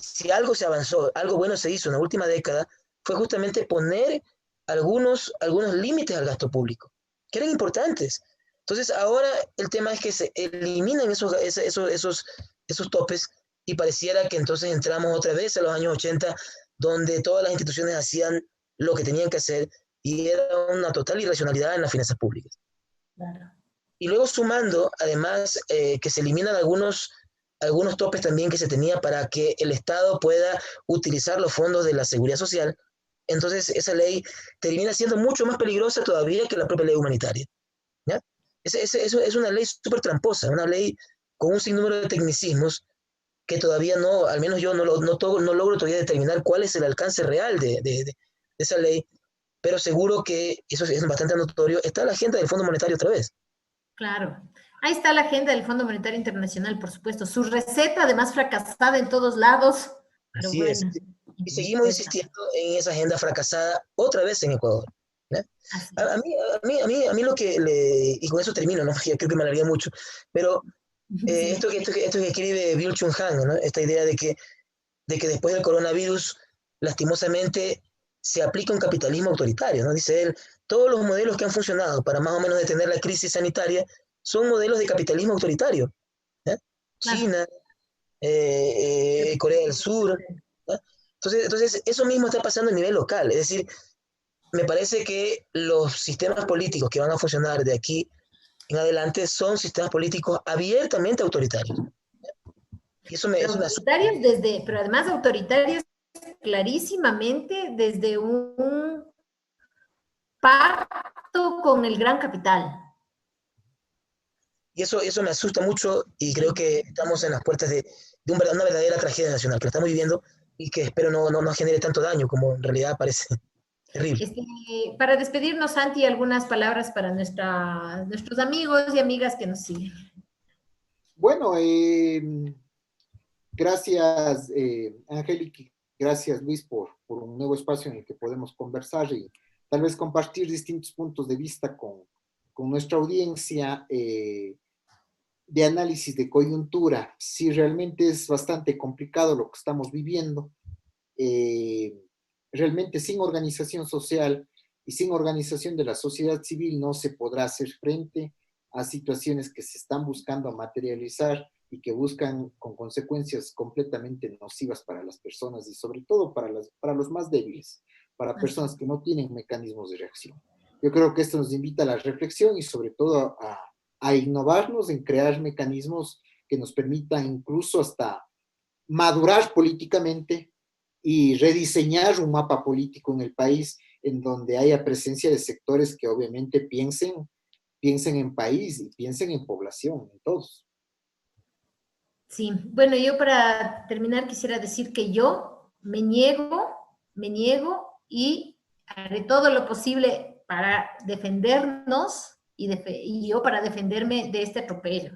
si algo se avanzó, algo bueno se hizo en la última década, fue justamente poner algunos límites al gasto público, que eran importantes. Entonces, ahora el tema es que se eliminan esos topes y pareciera que entonces entramos otra vez a los años 80, donde todas las instituciones hacían lo que tenían que hacer y era una total irracionalidad en las finanzas públicas. Claro. Y luego sumando, además, que se eliminan algunos topes también que se tenía para que el Estado pueda utilizar los fondos de la seguridad social, entonces esa ley termina siendo mucho más peligrosa todavía que la propia ley humanitaria, ¿ya? Es una ley súper tramposa, una ley con un sinnúmero de tecnicismos que todavía no, al menos yo no logro todavía determinar cuál es el alcance real de esa ley, pero seguro que eso es bastante notorio. Está la agenda del Fondo Monetario otra vez. Claro. Ahí está la agenda del Fondo Monetario Internacional, por supuesto. Su receta, además, fracasada en todos lados. Pero Así bueno, es. Y seguimos insistiendo en esa agenda fracasada otra vez en Ecuador, ¿no? A mí lo que y con eso termino, ¿no? Yo creo que me alargué mucho, pero esto que escribe Byung-Chul Han, ¿no? Esta idea de que después del coronavirus, lastimosamente, se aplica un capitalismo autoritario, ¿no? Dice él, todos los modelos que han funcionado para más o menos detener la crisis sanitaria son modelos de capitalismo autoritario, ¿eh? China, Corea del Sur, ¿no? Entonces, eso mismo está pasando a nivel local, es decir, me parece que los sistemas políticos que van a funcionar de aquí en adelante son sistemas políticos abiertamente autoritarios. Y eso me asusta. Pero además autoritarios clarísimamente desde un pacto con el gran capital. Y eso me asusta mucho y creo que estamos en las puertas de una verdadera tragedia nacional que la estamos viviendo y que espero no genere tanto daño como en realidad parece terrible. Para despedirnos, Santi, algunas palabras para nuestros amigos y amigas que nos siguen. Bueno, gracias, Angélica, gracias, Luis, por un nuevo espacio en el que podemos conversar y tal vez compartir distintos puntos de vista con nuestra audiencia de análisis de coyuntura. Sí, realmente es bastante complicado lo que estamos viviendo. Realmente sin organización social y sin organización de la sociedad civil no se podrá hacer frente a situaciones que se están buscando materializar y que buscan con consecuencias completamente nocivas para las personas y sobre todo para los más débiles, para personas que no tienen mecanismos de reacción. Yo creo que esto nos invita a la reflexión y sobre todo a innovarnos en crear mecanismos que nos permitan incluso hasta madurar políticamente y rediseñar un mapa político en el país en donde haya presencia de sectores que obviamente piensen en país y piensen en población, en todos. Sí, bueno, yo para terminar quisiera decir que yo me niego y haré todo lo posible para defendernos y yo para defenderme de este atropello,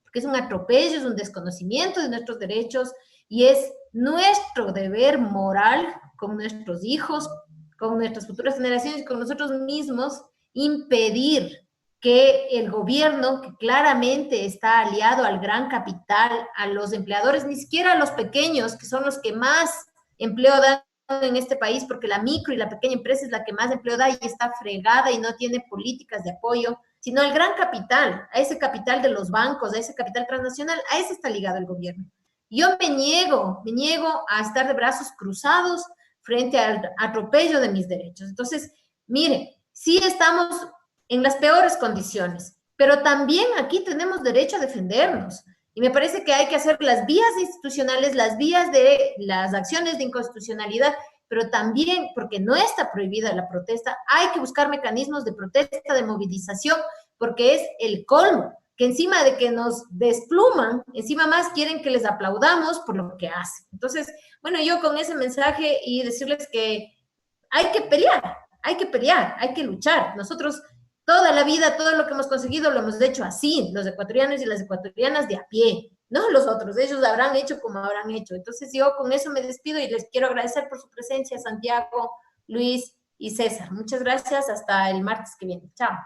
porque es un atropello, es un desconocimiento de nuestros derechos y es nuestro deber moral con nuestros hijos, con nuestras futuras generaciones, con nosotros mismos, impedir que el gobierno, que claramente está aliado al gran capital, a los empleadores, ni siquiera a los pequeños, que son los que más empleo dan en este país, porque la micro y la pequeña empresa es la que más empleo da y está fregada y no tiene políticas de apoyo, sino al gran capital, a ese capital de los bancos, a ese capital transnacional, a ese está ligado el gobierno. Yo me niego a estar de brazos cruzados frente al atropello de mis derechos. Entonces, mire, sí estamos en las peores condiciones, pero también aquí tenemos derecho a defendernos. Y me parece que hay que hacer las vías institucionales, las vías de las acciones de inconstitucionalidad, pero también, porque no está prohibida la protesta, hay que buscar mecanismos de protesta, de movilización, porque es el colmo, que encima de que nos despluman, encima más quieren que les aplaudamos por lo que hacen. Entonces, bueno, yo con ese mensaje y decirles que hay que pelear, hay que luchar. Nosotros toda la vida, todo lo que hemos conseguido lo hemos hecho así, los ecuatorianos y las ecuatorianas de a pie, no los otros, ellos habrán hecho como habrán hecho. Entonces yo con eso me despido y les quiero agradecer por su presencia, Santiago, Luis y César. Muchas gracias, hasta el martes que viene. Chao.